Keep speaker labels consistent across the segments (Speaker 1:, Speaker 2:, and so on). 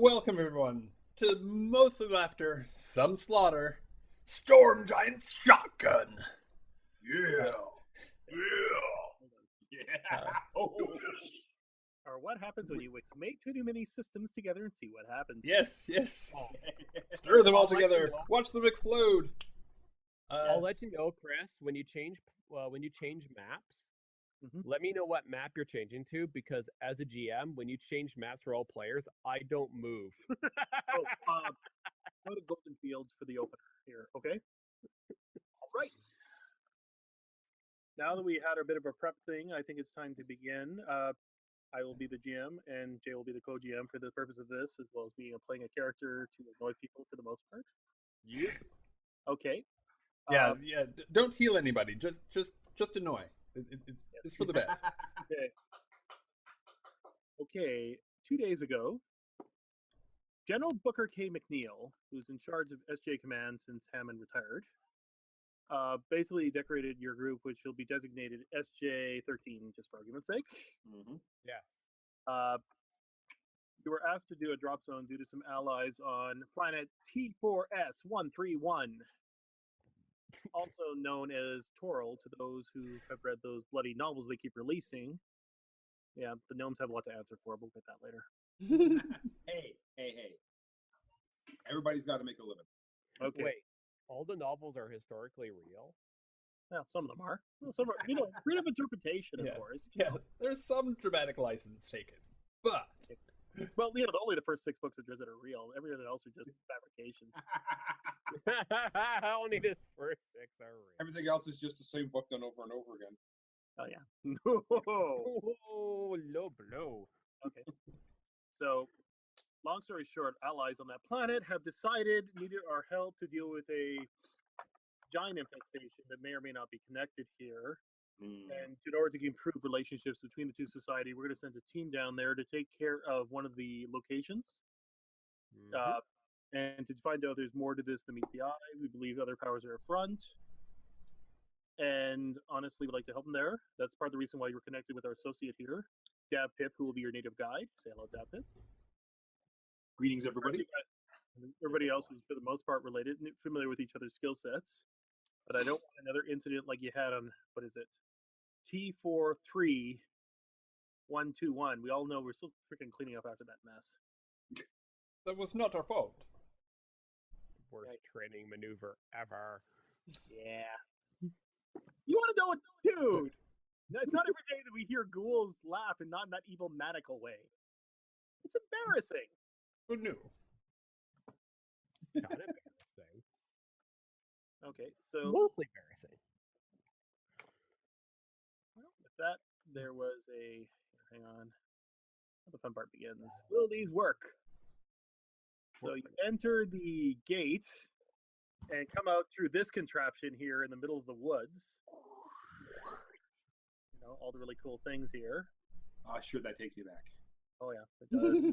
Speaker 1: Welcome everyone to mostly laughter, some slaughter, Storm Giant's Shotgun.
Speaker 2: Yeah.
Speaker 3: Oh. Or what happens when you mate too many systems together and see what happens.
Speaker 1: Yes. Stir them all together. Watch them explode.
Speaker 4: I'll let you know, Chris, when you change maps. Let me know what map you're changing to, because as a GM, when you change maps for all players, I don't move.
Speaker 3: Go to Golden Fields for the opener here, okay? All right. Now that we had a bit of a prep thing, I think it's time to begin. I will be the GM, and Jay will be the co-GM for the purpose of this, as well as playing a character to annoy people for the most part.
Speaker 1: Yep.
Speaker 3: Okay.
Speaker 1: Yeah. Don't heal anybody. Just annoy. It's for the best.
Speaker 3: Okay. 2 days ago, General Booker K. McNeil, who's in charge of SJ Command since Hammond retired, basically decorated your group, which will be designated SJ-13, just for argument's sake.
Speaker 4: Yes.
Speaker 3: You were asked to do a drop zone due to some allies on planet T4S-131, also known as Toral to those who have read those bloody novels they keep releasing. Yeah, the gnomes have a lot to answer for. We'll get that later.
Speaker 2: Hey. Everybody's got to make a living.
Speaker 3: Okay.
Speaker 4: Wait, all the novels are historically real?
Speaker 3: Well, some of them are. Well, some are, freedom of interpretation, of course.
Speaker 1: Yeah, there's some dramatic license taken, but
Speaker 3: well, only the first 6 books of Drizzt are real. Everything else are just fabrications.
Speaker 4: Only this first 6 are real.
Speaker 2: Everything else is just the same book done over and over again.
Speaker 3: Oh yeah.
Speaker 4: Oh, low blow.
Speaker 3: Okay. So, long story short, allies on that planet have needed our help to deal with a giant infestation that may or may not be connected here. And in order to improve relationships between the two societies, we're going to send a team down there to take care of one of the locations. And to find out there's more to this than meets the eye. We believe other powers are afront. And honestly, we'd like to help them there. That's part of the reason why you're connected with our associate here, Dab Pip, who will be your native guide. Say hello, Dab Pip.
Speaker 2: Greetings, everybody.
Speaker 3: Everybody else is, for the most part, related and familiar with each other's skill sets. But I don't want another incident like you had on, what is it? T43121. We all know we're still freaking cleaning up after that mess.
Speaker 1: that was not our fault.
Speaker 4: Worst training maneuver ever.
Speaker 3: Yeah. You want to know what, dude? It's not every day that we hear ghouls laugh, and not in that evil maniacal way. It's embarrassing.
Speaker 1: Who knew?
Speaker 4: Kind of embarrassing.
Speaker 3: Okay, so
Speaker 4: Mostly embarrassing.
Speaker 3: with that, there was a. Hang on. The fun part begins. Will these work? So you enter the gate and come out through this contraption here in the middle of the woods. All the really cool things here.
Speaker 2: Sure, that takes me back.
Speaker 3: Oh yeah, it does.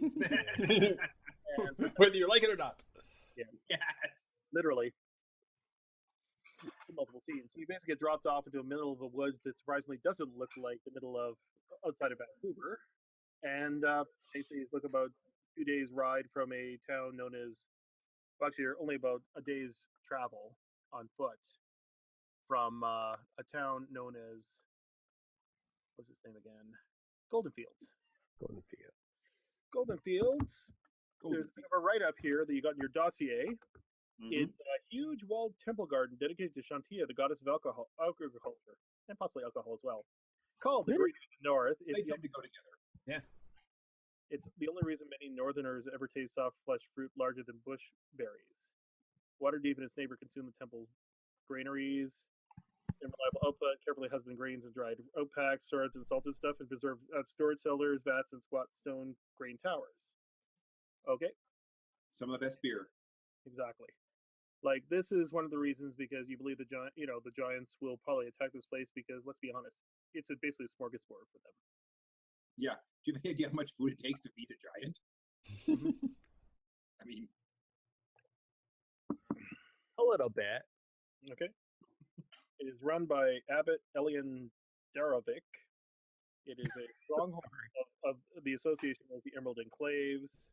Speaker 1: Whether you like it or not.
Speaker 3: Yes.
Speaker 2: Yes.
Speaker 3: Literally. Multiple scenes. So you basically get dropped off into the middle of the woods that surprisingly doesn't look like the middle of outside of Vancouver. And basically look about 2 days ride from a town known as, well, actually only about a day's travel on foot from a town known as, what's its name again? Golden Fields. There's a bit of a write-up here that you got in your dossier. It's a huge walled temple garden dedicated to Shantia, the goddess of agriculture, and possibly alcohol as well. Called the Great of the North.
Speaker 2: They tend to go together.
Speaker 1: Yeah.
Speaker 3: It's the only reason many northerners ever taste soft flesh fruit larger than bush berries. Waterdeep and its neighbor consume the temple's granaries and reliable output, carefully husband grains and dried oat packs, storage and salted stuff, and preserve storage cellars, vats, and squat stone grain towers. Okay.
Speaker 2: Some of the best beer.
Speaker 3: Exactly. Like, this is one of the reasons because you believe the giants will probably attack this place because, let's be honest, it's basically a smorgasbord for them.
Speaker 2: Yeah. Do you have any idea how much food it takes to feed a giant? I mean,
Speaker 4: A little bit.
Speaker 3: Okay. It is run by Abbot Elian Darovic. It is a stronghold of the association as the Emerald Enclaves.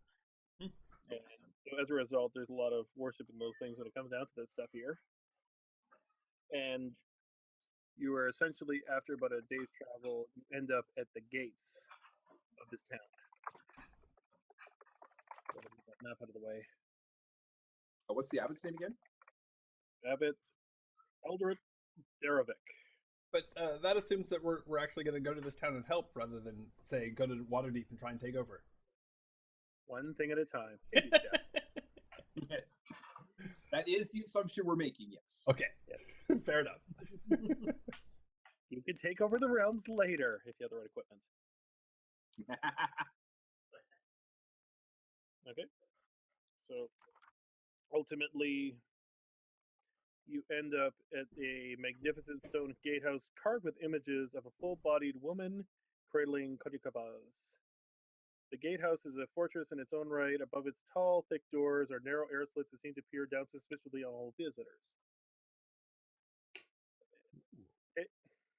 Speaker 3: And so as a result, there's a lot of worship in those things when it comes down to this stuff here. And you are essentially, after about a day's travel, you end up at the gates of this town. So let me get that map out of the way.
Speaker 2: What's the abbot's name again?
Speaker 3: Abbot Eldred Derovic.
Speaker 1: But that assumes that we're actually going to go to this town and help rather than, say, go to Waterdeep and try and take over.
Speaker 3: One thing at a time. Baby steps.
Speaker 2: Yes. That is the assumption we're making, yes.
Speaker 1: Okay. Fair enough.
Speaker 3: You can take over the realms later if you have the right equipment. Okay. So ultimately, you end up at a magnificent stone gatehouse carved with images of a full-bodied woman cradling konikabas. The gatehouse is a fortress in its own right. Above its tall, thick doors are narrow air slits that seem to peer down suspiciously on all visitors.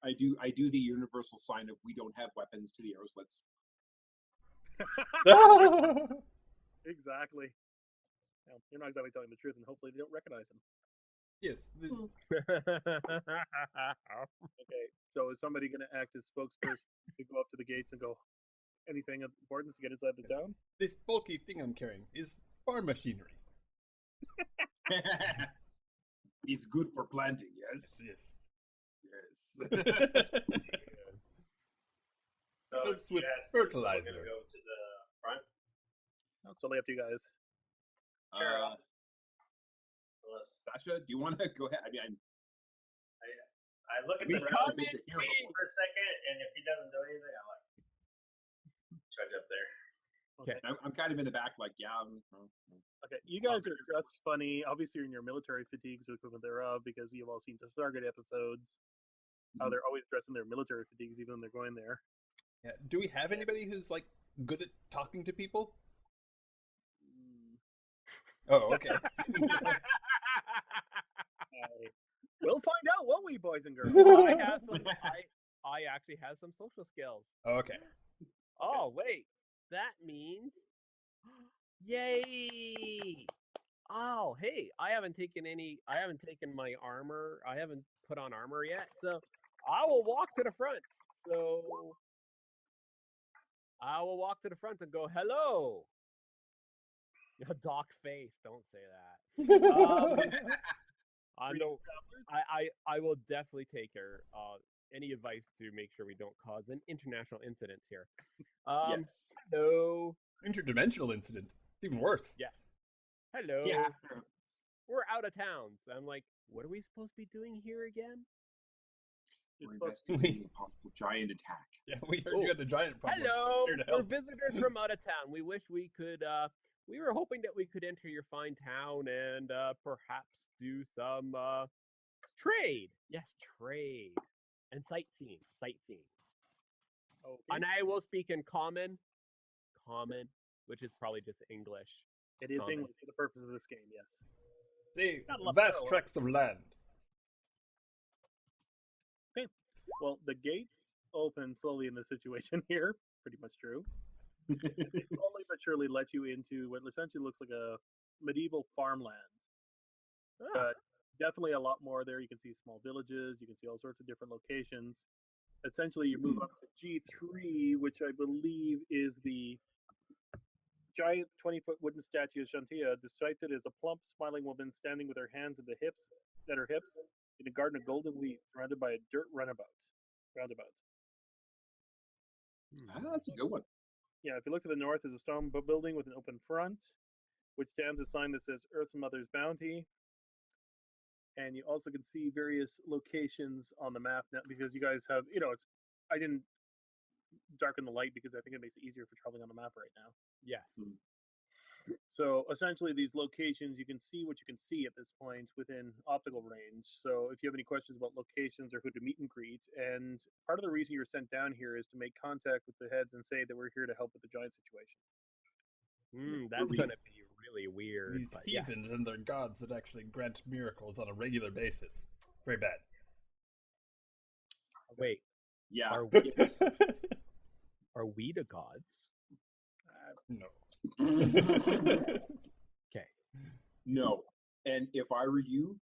Speaker 2: I do the universal sign of we don't have weapons to the arrow slits.
Speaker 3: Exactly. Well, you're not exactly telling the truth, and hopefully they don't recognize him.
Speaker 1: Yes.
Speaker 3: Okay, so is somebody going to act as spokesperson to go up to the gates and go, anything of importance to get inside the town?
Speaker 1: This bulky thing I'm carrying is farm machinery.
Speaker 2: It's good for planting, yes?
Speaker 1: Yes.
Speaker 2: Yes.
Speaker 5: So
Speaker 1: Helps with
Speaker 5: yes,
Speaker 1: fertilizer.
Speaker 5: So we're gonna go to the front.
Speaker 3: It's totally up to you guys.
Speaker 5: Unless
Speaker 2: Sasha, do you want to go ahead? I mean,
Speaker 5: I look at
Speaker 2: We
Speaker 5: the
Speaker 2: come
Speaker 5: ground
Speaker 2: in
Speaker 5: for a second, and if he doesn't do anything, I'm like, charge up there.
Speaker 3: Okay.
Speaker 2: I'm kind of in the back, like, yeah.
Speaker 3: Okay, you guys are dressed funny. Obviously, you're in your military fatigues or equivalent thereof because you've all seen the Stargate episodes. How they're always dressed in their military fatigues, even when they're going there.
Speaker 1: Yeah. Do we have anybody who's like good at talking to people? Oh, okay.
Speaker 3: We'll find out, won't we, boys and girls?
Speaker 4: I have some. I actually have some social skills.
Speaker 1: Okay.
Speaker 4: Oh wait, that means, yay! Oh hey, I haven't taken my armor. I haven't put on armor yet, so I will walk to the front. So I will walk to the front and go, hello. Doc face, don't say that. I will definitely take her. Any advice to make sure we don't cause an international incident here?
Speaker 2: Yes.
Speaker 4: Hello.
Speaker 1: Interdimensional incident. It's even worse.
Speaker 4: Yes. Hello.
Speaker 2: Yeah.
Speaker 4: We're out of town, so I'm like, what are we supposed to be doing here again?
Speaker 2: We're investigating a possible giant attack.
Speaker 1: Yeah, we heard you had a giant problem.
Speaker 4: Hello.
Speaker 1: Here to
Speaker 4: We're
Speaker 1: help.
Speaker 4: visitors from out of town. We wish we could. We were hoping that we could enter your fine town and perhaps do some trade. Yes, trade and sightseeing.
Speaker 3: Okay.
Speaker 4: And I will speak in common, which is probably just English.
Speaker 3: It is
Speaker 4: common.
Speaker 3: English for the purpose of this game, yes.
Speaker 1: See,
Speaker 3: Gotta love
Speaker 1: vast
Speaker 3: that.
Speaker 1: tracts of land.
Speaker 3: Okay. Well, the gates open slowly in this situation here. Pretty much true. They slowly but surely let you into what essentially looks like a medieval farmland. But definitely a lot more there. You can see small villages. You can see all sorts of different locations. Essentially, you move up to G3, which I believe is the giant 20-foot wooden statue of Shantia, depicted as a plump, smiling woman standing with her hands at her hips in a garden of golden wheat, surrounded by a dirt roundabout.
Speaker 2: That's a good one.
Speaker 3: Yeah, if you look to the north, there's a stone building with an open front, which stands a sign that says Earth's Mother's Bounty. And you also can see various locations on the map now because you guys have, I didn't darken the light because I think it makes it easier for traveling on the map right now.
Speaker 4: Yes.
Speaker 3: So essentially, these locations, you can see what you can see at this point within optical range. So if you have any questions about locations or who to meet and greet, and part of the reason you're sent down here is to make contact with the heads and say that we're here to help with the giant situation.
Speaker 4: That's going to be really weird.
Speaker 1: These
Speaker 4: but
Speaker 1: heathens and their gods that actually grant miracles on a regular basis. Very bad.
Speaker 4: Wait.
Speaker 2: Yeah.
Speaker 4: Are we the gods?
Speaker 1: No.
Speaker 4: Okay.
Speaker 2: No. And if I were you,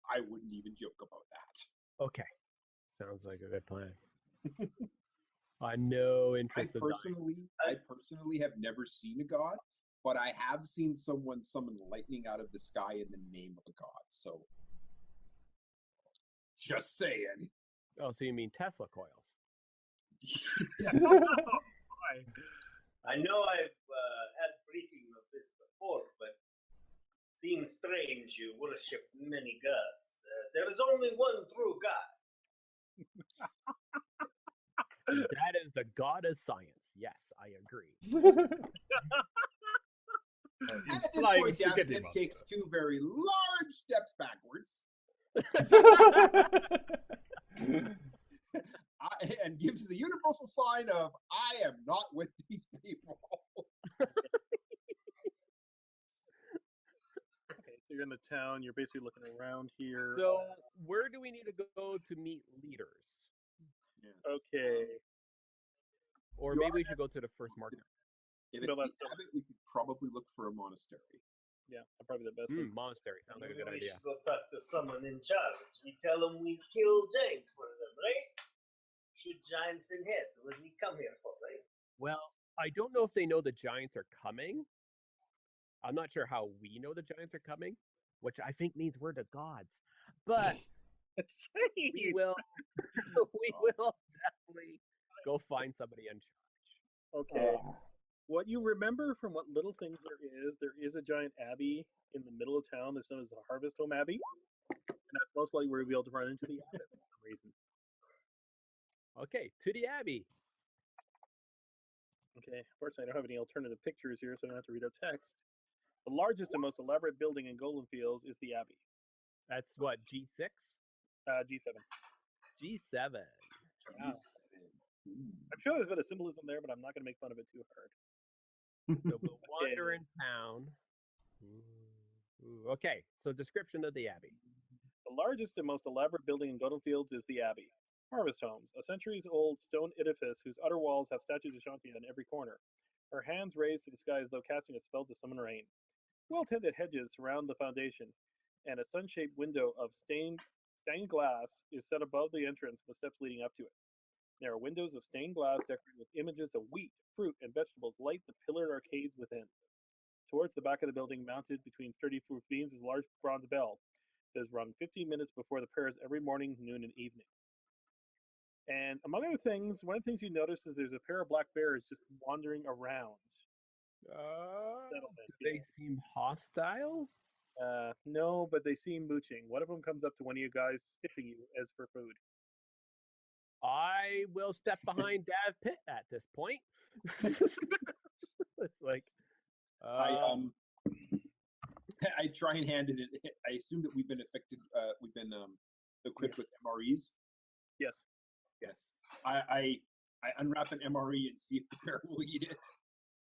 Speaker 2: I wouldn't even joke about that.
Speaker 4: Okay. Sounds like a good plan. No
Speaker 2: I
Speaker 4: interest of dying.
Speaker 2: personally have never seen a god, but I have seen someone summon lightning out of the sky in the name of a god. So, just saying.
Speaker 4: Oh, so you mean Tesla coils?
Speaker 5: I know I've had briefing of this before, but seems strange you worship many gods. There is only one true God.
Speaker 4: And that is the god of science. Yes, I agree.
Speaker 2: And at this
Speaker 1: Flying
Speaker 2: point,
Speaker 1: spaghetti
Speaker 2: Daphne takes two very large steps backwards and gives the universal sign of, I am not with these people.
Speaker 3: Okay, so you're in the town. You're basically looking around here.
Speaker 4: So, where do we need to go to meet leaders?
Speaker 2: Yes.
Speaker 3: Okay.
Speaker 4: Or
Speaker 2: You
Speaker 4: maybe
Speaker 2: are
Speaker 4: we should go to the first market.
Speaker 2: If
Speaker 3: No,
Speaker 2: it's the
Speaker 3: that's still-
Speaker 2: abbot, we could probably look for a monastery.
Speaker 3: Yeah, probably the best. thing.
Speaker 4: Monastery sounds like a good
Speaker 5: Maybe we
Speaker 4: idea.
Speaker 5: should go talk to someone in charge. We tell them we killed giants for them, right? Shoot giants in heads. What did we come here for, right?
Speaker 4: Well, I don't know if they know the giants are coming. I'm not sure how we know the giants are coming, which I think means we're the gods. But we
Speaker 3: Jeez.
Speaker 4: will we will definitely go find somebody in charge.
Speaker 3: Okay. What you remember from what little things there is a giant abbey in the middle of town that's known as the Harvest Home Abbey. And that's most likely where we'll be able to run into the abbot for some reason.
Speaker 4: Okay, to the abbey.
Speaker 3: Okay. Unfortunately, I don't have any alternative pictures here, so I don't have to read out text. The largest and most elaborate building in Golden Fields is the abbey.
Speaker 4: That's what, G6?
Speaker 3: G7.
Speaker 4: G7.
Speaker 3: Yeah.
Speaker 2: Ooh.
Speaker 3: I'm sure there's a bit of symbolism there, but I'm not going to make fun of it too hard.
Speaker 4: So we'll wander in town. Ooh, okay, so description of the abbey.
Speaker 3: The largest and most elaborate building in Golden Fields is the Abbey. Harvest Homes, a centuries-old stone edifice whose outer walls have statues of Shanti on every corner, her hands raised to the sky as though casting a spell to summon rain. Well-tended hedges surround the foundation, and a sun-shaped window of stained glass is set above the entrance and the steps leading up to it. There are windows of stained glass decorated with images of wheat, fruit, and vegetables light the pillared arcades within. Towards the back of the building, mounted between sturdy roof beams, is a large bronze bell that is rung 15 minutes before the prayers every morning, noon, and evening. And among other things, one of the things you notice is there's a pair of black bears just wandering around.
Speaker 4: Do they seem hostile?
Speaker 3: No, but they seem mooching. One of them comes up to one of you guys, sniffing you as for food.
Speaker 4: I will step behind Dav Pitt at this point. It's like,
Speaker 2: I try and hand it. I assume that we've been affected. We've been equipped with MREs.
Speaker 3: Yes.
Speaker 2: Yes. I unwrap an MRE and see if the bear will eat it.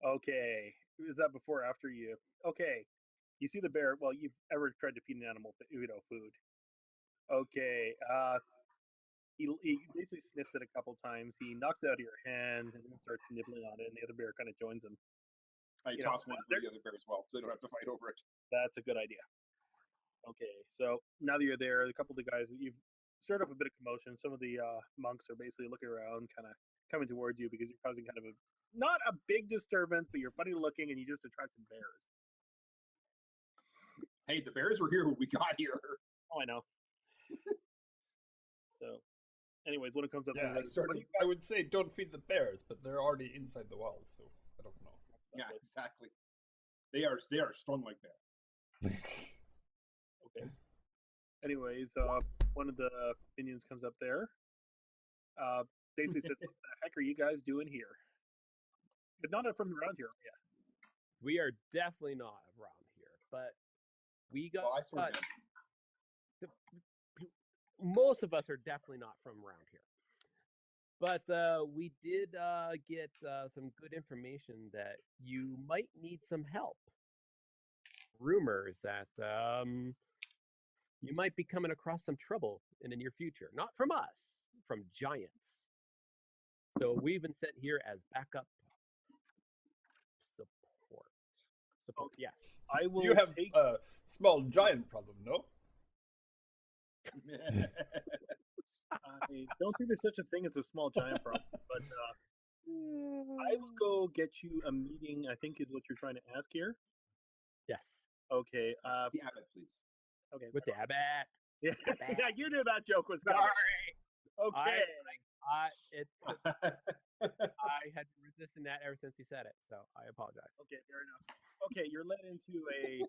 Speaker 3: Okay. Is that before or after you? Okay. You see the bear. Well, you've ever tried to feed an animal, food. Okay. He basically sniffs it a couple times. He knocks it out of your hand and then starts nibbling on it, and the other bear kind of joins him.
Speaker 2: I toss one for the other bear as well, so they don't have to fight over it.
Speaker 3: That's a good idea. Okay, so now that you're there, a couple of the guys, you've stirred up a bit of commotion. Some of the monks are basically looking around, kind of coming towards you because you're causing kind of not a big disturbance, but you're funny looking and you just attract some bears.
Speaker 2: Hey, the bears were here when we got here.
Speaker 3: Oh, I know. So, anyways, when it comes up,
Speaker 1: Yeah, I would say don't feed the bears, but they're already inside the walls, so I don't know.
Speaker 2: Yeah, exactly. They are strong like that.
Speaker 3: Okay. Anyways, one of the minions comes up there. Basically says, "What the heck are you guys doing here? But not from around here, are you?"
Speaker 4: we are definitely not around here, but we got.
Speaker 2: Well, I sort of
Speaker 4: Most of us are definitely not from around here. But we did get some good information that you might need some help. Rumors that you might be coming across some trouble in the near future. Not from us, from giants. So we've been sent here as backup support. support.
Speaker 3: Okay.
Speaker 4: Yes.
Speaker 3: I will
Speaker 1: You have
Speaker 3: take.
Speaker 1: a small giant problem, no?
Speaker 3: I don't think there's such a thing as a small giant problem, but I will go get you a meeting. I think is what you're trying to ask here.
Speaker 4: Yes.
Speaker 3: Okay.
Speaker 2: The abbot, please.
Speaker 3: Okay.
Speaker 4: With the abbot.
Speaker 3: Yeah,
Speaker 4: Abbot.
Speaker 3: yeah, you knew that joke was coming.
Speaker 4: Sorry.
Speaker 3: Okay.
Speaker 4: I had been resisting that ever since he said it, so I apologize.
Speaker 3: Okay, fair enough. Okay, you're led into a,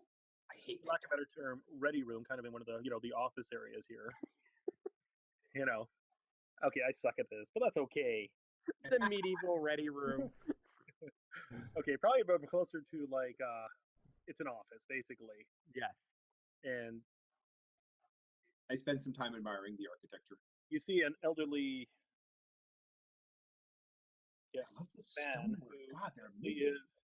Speaker 2: I hate
Speaker 3: lack of a better term, ready room, kind of in one of the, the office areas here. Okay, I suck at this, but that's okay.
Speaker 4: The medieval ready room.
Speaker 3: Okay, probably about closer to like, it's an office, basically.
Speaker 4: Yes.
Speaker 3: And
Speaker 2: I spend some time admiring the architecture.
Speaker 3: you see an elderly
Speaker 2: I love the
Speaker 3: man
Speaker 2: stonework.
Speaker 3: who
Speaker 2: God, they're
Speaker 3: he
Speaker 2: amazing.
Speaker 3: is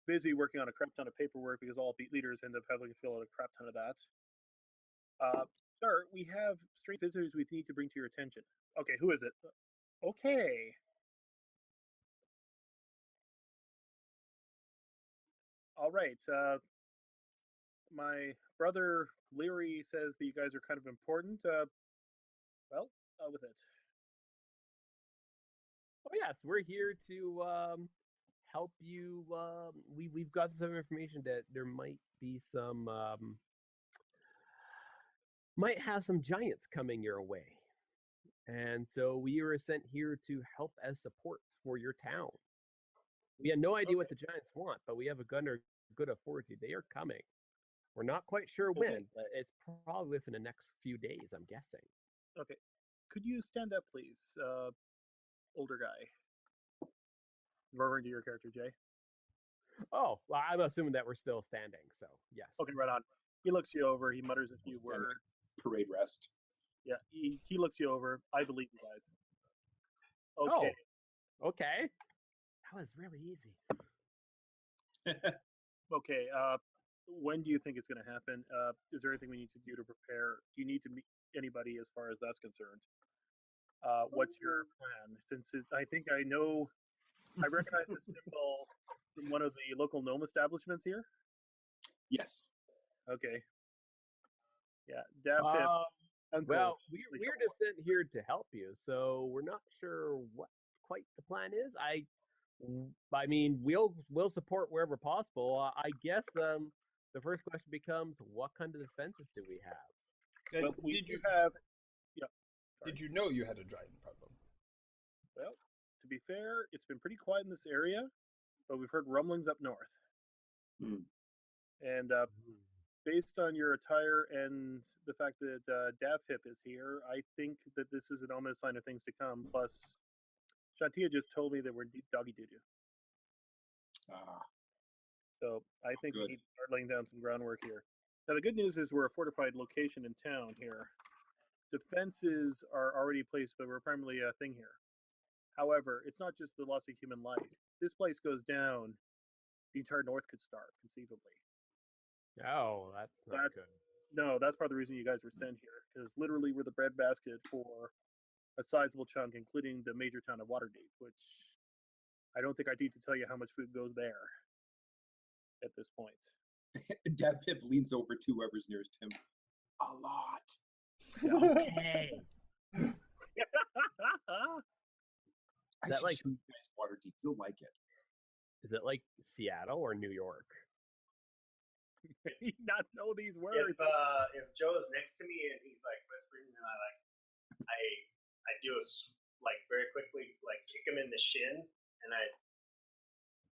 Speaker 3: busy working on a crap ton of paperwork because all beat leaders end up having to fill out a crap ton of that. Sir, we have strange visitors we need to bring to your attention. Okay, who is it? Okay. All right. My brother Leary says that you guys are kind of important. Well, with it.
Speaker 4: Oh yes, we're here to help you. We've got some information that there might be some might have some giants coming your way, and so we were sent here to help as support for your town. We had no idea what the giants want, but we have a good authority. They are coming. We're not quite sure when, but it's probably within the next few days, I'm guessing.
Speaker 3: Okay. Could you stand up, please? Older guy. Referring to your character, Jay.
Speaker 4: Oh, well, I'm assuming that we're still standing, so yes.
Speaker 3: Okay, right on. He looks you over. He mutters a few
Speaker 2: Stand up.
Speaker 3: words.
Speaker 2: Parade rest.
Speaker 3: Yeah, he looks you over. I believe you guys. Okay.
Speaker 4: Oh, okay. That was really easy.
Speaker 3: Okay. When do you think it's going to happen? Is there anything we need to do to prepare? Do you need to meet anybody as far as that's concerned? What's your plan? Since I think I know, I recognize the symbol from one of the local gnome establishments here.
Speaker 2: Yes.
Speaker 3: Okay. Yeah, Dab Pip. Uncle.
Speaker 4: Well, we're just sent here to help you, so we're not sure what quite the plan is. I mean, we'll support wherever possible. I guess the first question becomes, what kind of defenses do we have?
Speaker 1: And
Speaker 3: Well,
Speaker 1: did you
Speaker 3: have? Yeah.
Speaker 1: Did you know you had a giant problem?
Speaker 3: Well, to be fair, it's been pretty quiet in this area, but we've heard rumblings up north.
Speaker 2: Hmm.
Speaker 3: And based on your attire and the fact that Davhip is here, I think that this is an ominous sign of things to come. Plus, Shantia just told me that we're deep doggy doo-doo. So I think we
Speaker 2: Good.
Speaker 3: need to start laying down some groundwork here. Now, the good news is we're a fortified location in town here. Defenses are already placed, but we're primarily a thing here. However, it's not just the loss of human life. This place goes down, the entire north could starve, conceivably.
Speaker 4: Oh, that's not good.
Speaker 3: No, that's part of the reason you guys were sent here, because literally we're the breadbasket for a sizable chunk, including the major town of Waterdeep, which I don't think I need to tell you how much food goes there at this point.
Speaker 2: Dab Pip leans over to whoever's nearest him. A lot.
Speaker 4: Okay.
Speaker 2: I
Speaker 4: That
Speaker 2: should
Speaker 4: like-
Speaker 2: show you guys Waterdeep. You'll like it.
Speaker 4: Is it like Seattle or New York?
Speaker 3: He not know these words.
Speaker 5: If Joe's next to me and he's like whispering, and I do like very quickly like kick him in the shin, and I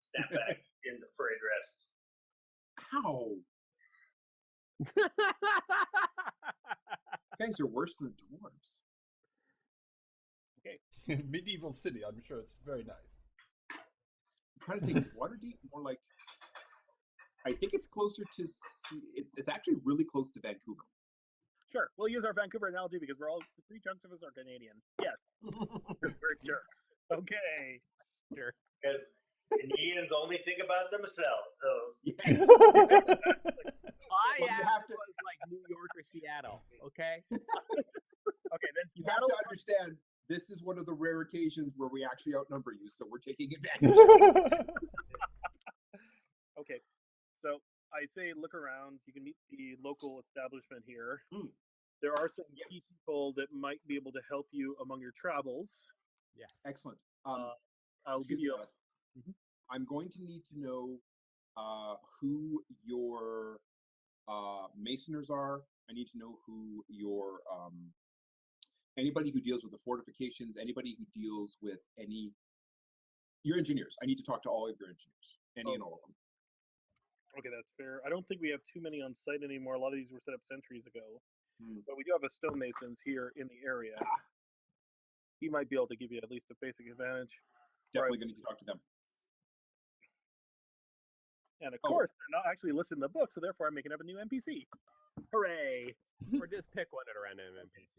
Speaker 5: snap back into parade rest.
Speaker 2: Ow! You guys are worse than the dwarves.
Speaker 1: Medieval city, I'm sure it's very nice.
Speaker 2: I'm trying to think. Waterdeep, more like. I think it's closer to. It's actually really close to Vancouver.
Speaker 3: Sure, we'll use our Vancouver analogy because we're all 3 chunks of us are Canadian. Yes, because we're jerks. Okay,
Speaker 4: Sure.
Speaker 5: Because Canadians only think about themselves. Those.
Speaker 2: Yes.
Speaker 4: I
Speaker 2: Well, you
Speaker 4: asked
Speaker 2: have
Speaker 4: if it was like New York or Seattle. Okay.
Speaker 3: okay, then
Speaker 2: You have
Speaker 3: Seattle.
Speaker 2: to understand. This is one of the rare occasions where we actually outnumber you, so we're taking advantage.
Speaker 3: Okay, So I say look around. You can meet the local establishment here.
Speaker 2: Hmm.
Speaker 3: There are some key
Speaker 2: Yes.
Speaker 3: people that might be able to help you among your travels.
Speaker 4: Yes.
Speaker 2: Excellent.
Speaker 3: I'll
Speaker 2: Excuse
Speaker 3: give you.
Speaker 2: me, I'm going to need to know who your masoners are. I need to know who your anybody who deals with the fortifications, anybody who deals with your engineers. I need to talk to all of your engineers, any and all of them.
Speaker 3: Okay, that's fair. I don't think we have too many on site anymore. A lot of these were set up centuries ago.
Speaker 2: Hmm.
Speaker 3: But we do have a stonemasons here in the area. He might be able to give you at least a basic advantage.
Speaker 2: Definitely going to need to talk to them.
Speaker 3: And of course, they're not actually listed in the book, so therefore I'm making up a new NPC. Hooray!
Speaker 4: Or just pick one at a random NPC.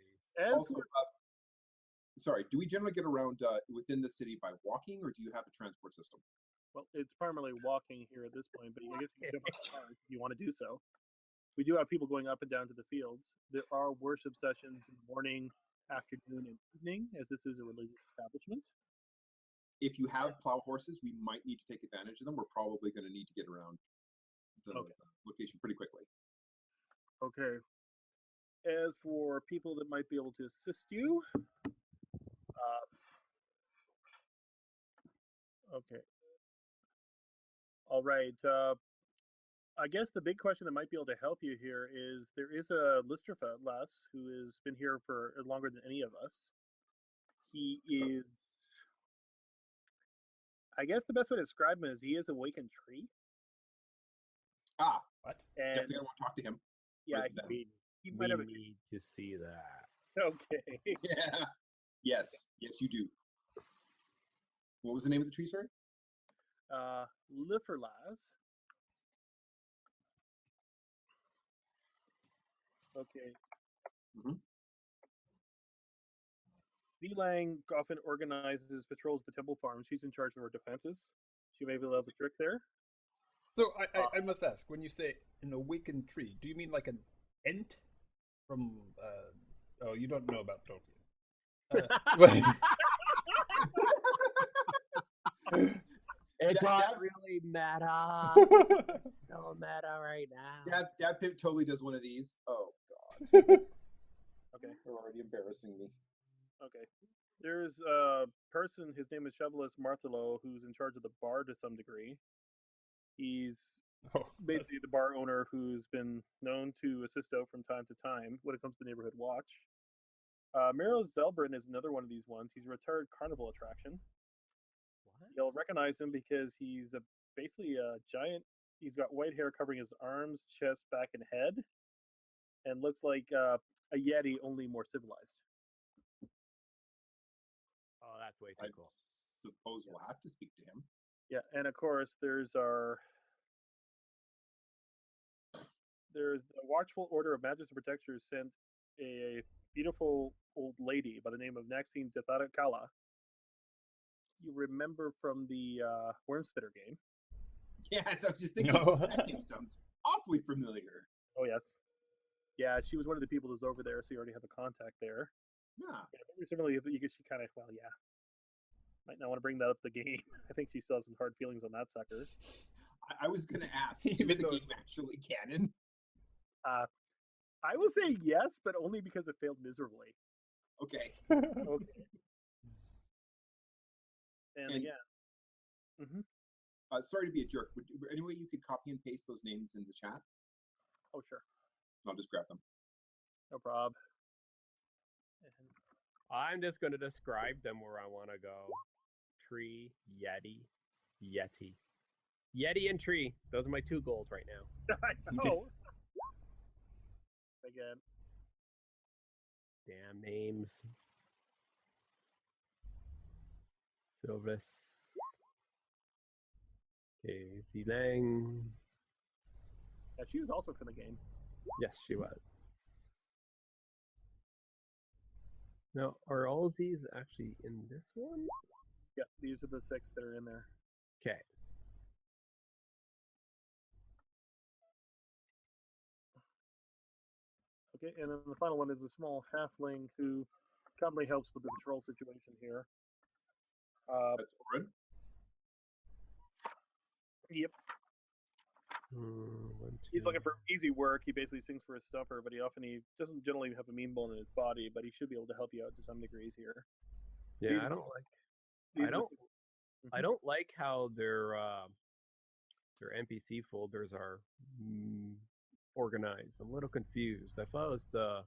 Speaker 2: Also, sorry, do we generally get around within the city by walking, or do you have a transport system?
Speaker 3: Well, it's primarily walking here at this point, but I guess you can jump on a car if you want to do so. We do have people going up and down to the fields. There are worship sessions in the morning, afternoon, and evening, as this is a religious establishment.
Speaker 2: If you have plow horses, we might need to take advantage of them. We're probably going to need to get around the location pretty quickly.
Speaker 3: Okay. As for people that might be able to assist you, okay. All right. I guess the big question that might be able to help you here is there is a Listerfellas who has been here for longer than any of us. He is, I guess the best way to describe him is he is a wakened tree.
Speaker 2: Ah,
Speaker 1: What?
Speaker 3: And
Speaker 2: definitely going to want to talk to him.
Speaker 3: yeah, he might have a
Speaker 4: need to see that.
Speaker 3: okay.
Speaker 2: Yeah. Yes, you do. What was the name of the tree, sorry?
Speaker 3: Liferlas. Okay.
Speaker 2: Mhm.
Speaker 3: Zelang often organizes patrols at the temple farm. She's in charge of our defenses. She may be able to trick there.
Speaker 1: So I must ask, when you say an awakened tree, do you mean like an ent from? Oh, you don't know about Tolkien.
Speaker 4: It got
Speaker 2: Dab-
Speaker 4: really meta. So meta right now.
Speaker 2: Dab Pip totally does one of these. Oh God,
Speaker 3: Okay.
Speaker 2: they're already embarrassing me.
Speaker 3: Okay. There's a person, his name is Chevalis Marthelo, who's in charge of the bar to some degree. He's basically the bar owner who's been known to assist out from time to time when it comes to neighborhood watch. Miro Zelbrin is another one of these ones. He's a retired carnival attraction.
Speaker 4: What?
Speaker 3: You'll recognize him because he's basically a giant. He's got white hair covering his arms, chest, back, and head, and looks like a Yeti, only more civilized.
Speaker 4: Oh, that's way
Speaker 2: I
Speaker 4: too cool.
Speaker 2: suppose we'll have to speak to him.
Speaker 3: Yeah, and of course there's the Watchful Order of Magic and Protectors sent a beautiful old lady by the name of Maxine Tetharakala. You remember from the Wormspitter game?
Speaker 2: Yes, I was just thinking that name sounds awfully familiar.
Speaker 3: Oh yes, yeah. She was one of the people that's over there, so you already have a contact there.
Speaker 2: Yeah.
Speaker 3: Yeah, similarly, she kind of might not want to bring that up the game. I think she still has some hard feelings on that sucker.
Speaker 2: I was going to ask, is the game actually canon?
Speaker 3: I will say yes, but only because it failed miserably.
Speaker 2: Okay.
Speaker 3: Okay. And again. Mm-hmm.
Speaker 2: Sorry to be a jerk. Would any way you could copy and paste those names in the chat?
Speaker 3: Oh, sure.
Speaker 2: I'll just grab them.
Speaker 3: No problem.
Speaker 4: I'm just going to describe them where I want to go. Tree, Yeti, Yeti. Yeti and tree. Those are my two goals right now.
Speaker 3: I know. Again.
Speaker 4: Damn names. Silvis. Okay, Zilang.
Speaker 3: Yeah, she was also from the game.
Speaker 4: Yes, she was. Now, are all of these actually in this one?
Speaker 3: Yeah, these are the 6 that are in there.
Speaker 4: Okay.
Speaker 3: Okay, and then the final one is a small halfling who commonly helps with the patrol situation here.
Speaker 2: That's Orin.
Speaker 3: Yep. He's looking for easy work. He basically sings for his stuffer, but he doesn't generally have a mean bone in his body, but he should be able to help you out to some degrees here.
Speaker 4: Yeah,
Speaker 3: These
Speaker 4: I
Speaker 3: are-
Speaker 4: don't like.
Speaker 3: these
Speaker 4: I
Speaker 3: are
Speaker 4: don't.
Speaker 3: the-
Speaker 4: I don't like how their NPC folders are organized. I'm a little confused. I thought it was the.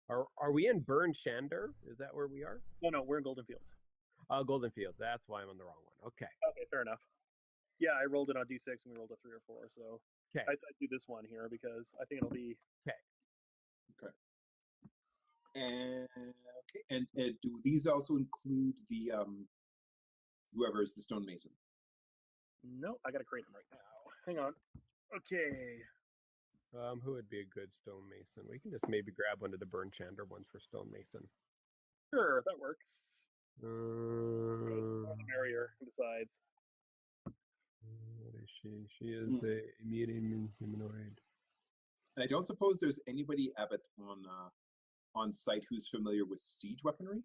Speaker 4: Are we in Burn Shander? Is that where we are?
Speaker 3: No, we're in Golden Fields.
Speaker 4: Golden Fields. That's why I'm on the wrong one. Okay.
Speaker 3: Okay, fair enough. Yeah, I rolled it on D6 and we rolled a 3 or 4, so
Speaker 4: Okay.
Speaker 3: I do this one here because I think it'll be
Speaker 2: And do these also include the whoever is the stonemason?
Speaker 3: no. I gotta create them right now. Hang on. Okay.
Speaker 4: Who would be a good stonemason? We can just maybe grab one of the Burn Shander ones for stonemason.
Speaker 3: Sure, that works.
Speaker 4: Uh,
Speaker 3: More the merrier. Besides,
Speaker 4: what is she? She is a medium humanoid.
Speaker 2: And I don't suppose there's anybody, Abbott, on site who's familiar with siege weaponry.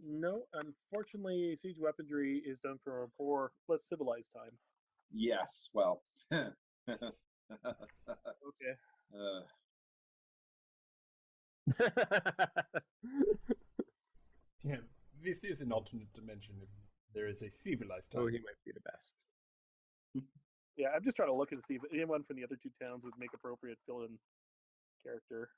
Speaker 3: no. Unfortunately, siege weaponry is done for a more less civilized time.
Speaker 2: Yes, well,
Speaker 3: Okay.
Speaker 1: Yeah, this is an alternate dimension. If there is a civilized time.
Speaker 4: Oh, he might be the best.
Speaker 3: Yeah, I'm just trying to look and see if anyone from the other 2 towns would make appropriate fill-in character.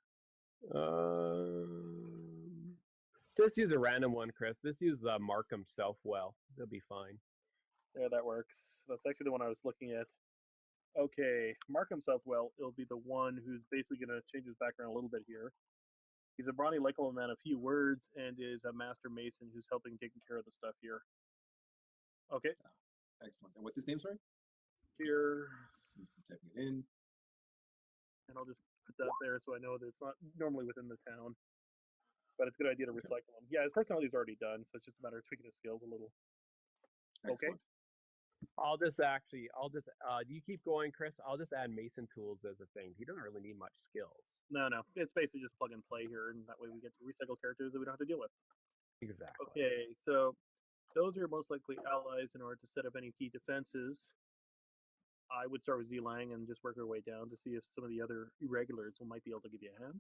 Speaker 4: Just use a random one, Chris. Just use Markham Southwell. They'll be fine.
Speaker 3: There, that works. That's actually the one I was looking at. Okay, Markham Southwell, it'll be the one who's basically going to change his background a little bit here. He's a brawny, likable man of few words and is a master mason who's helping taking care of the stuff here. Okay,
Speaker 2: excellent. And what's his name, sorry?
Speaker 3: here,
Speaker 2: Just typing it in.
Speaker 3: and I'll just put that there so I know that it's not normally within the town. But it's a good idea to recycle him. Yeah, his personality's already done, so it's just a matter of tweaking his skills a little.
Speaker 2: Excellent.
Speaker 4: You keep going, Chris. I'll just add Mason tools as a thing. He doesn't really need much skills.
Speaker 3: No, it's basically just plug and play here, and that way we get to recycle characters that we don't have to deal with.
Speaker 4: Exactly.
Speaker 3: Okay, so those are most likely allies in order to set up any key defenses. I would start with Zelang and just work our way down to see if some of the other irregulars might be able to give you a hand.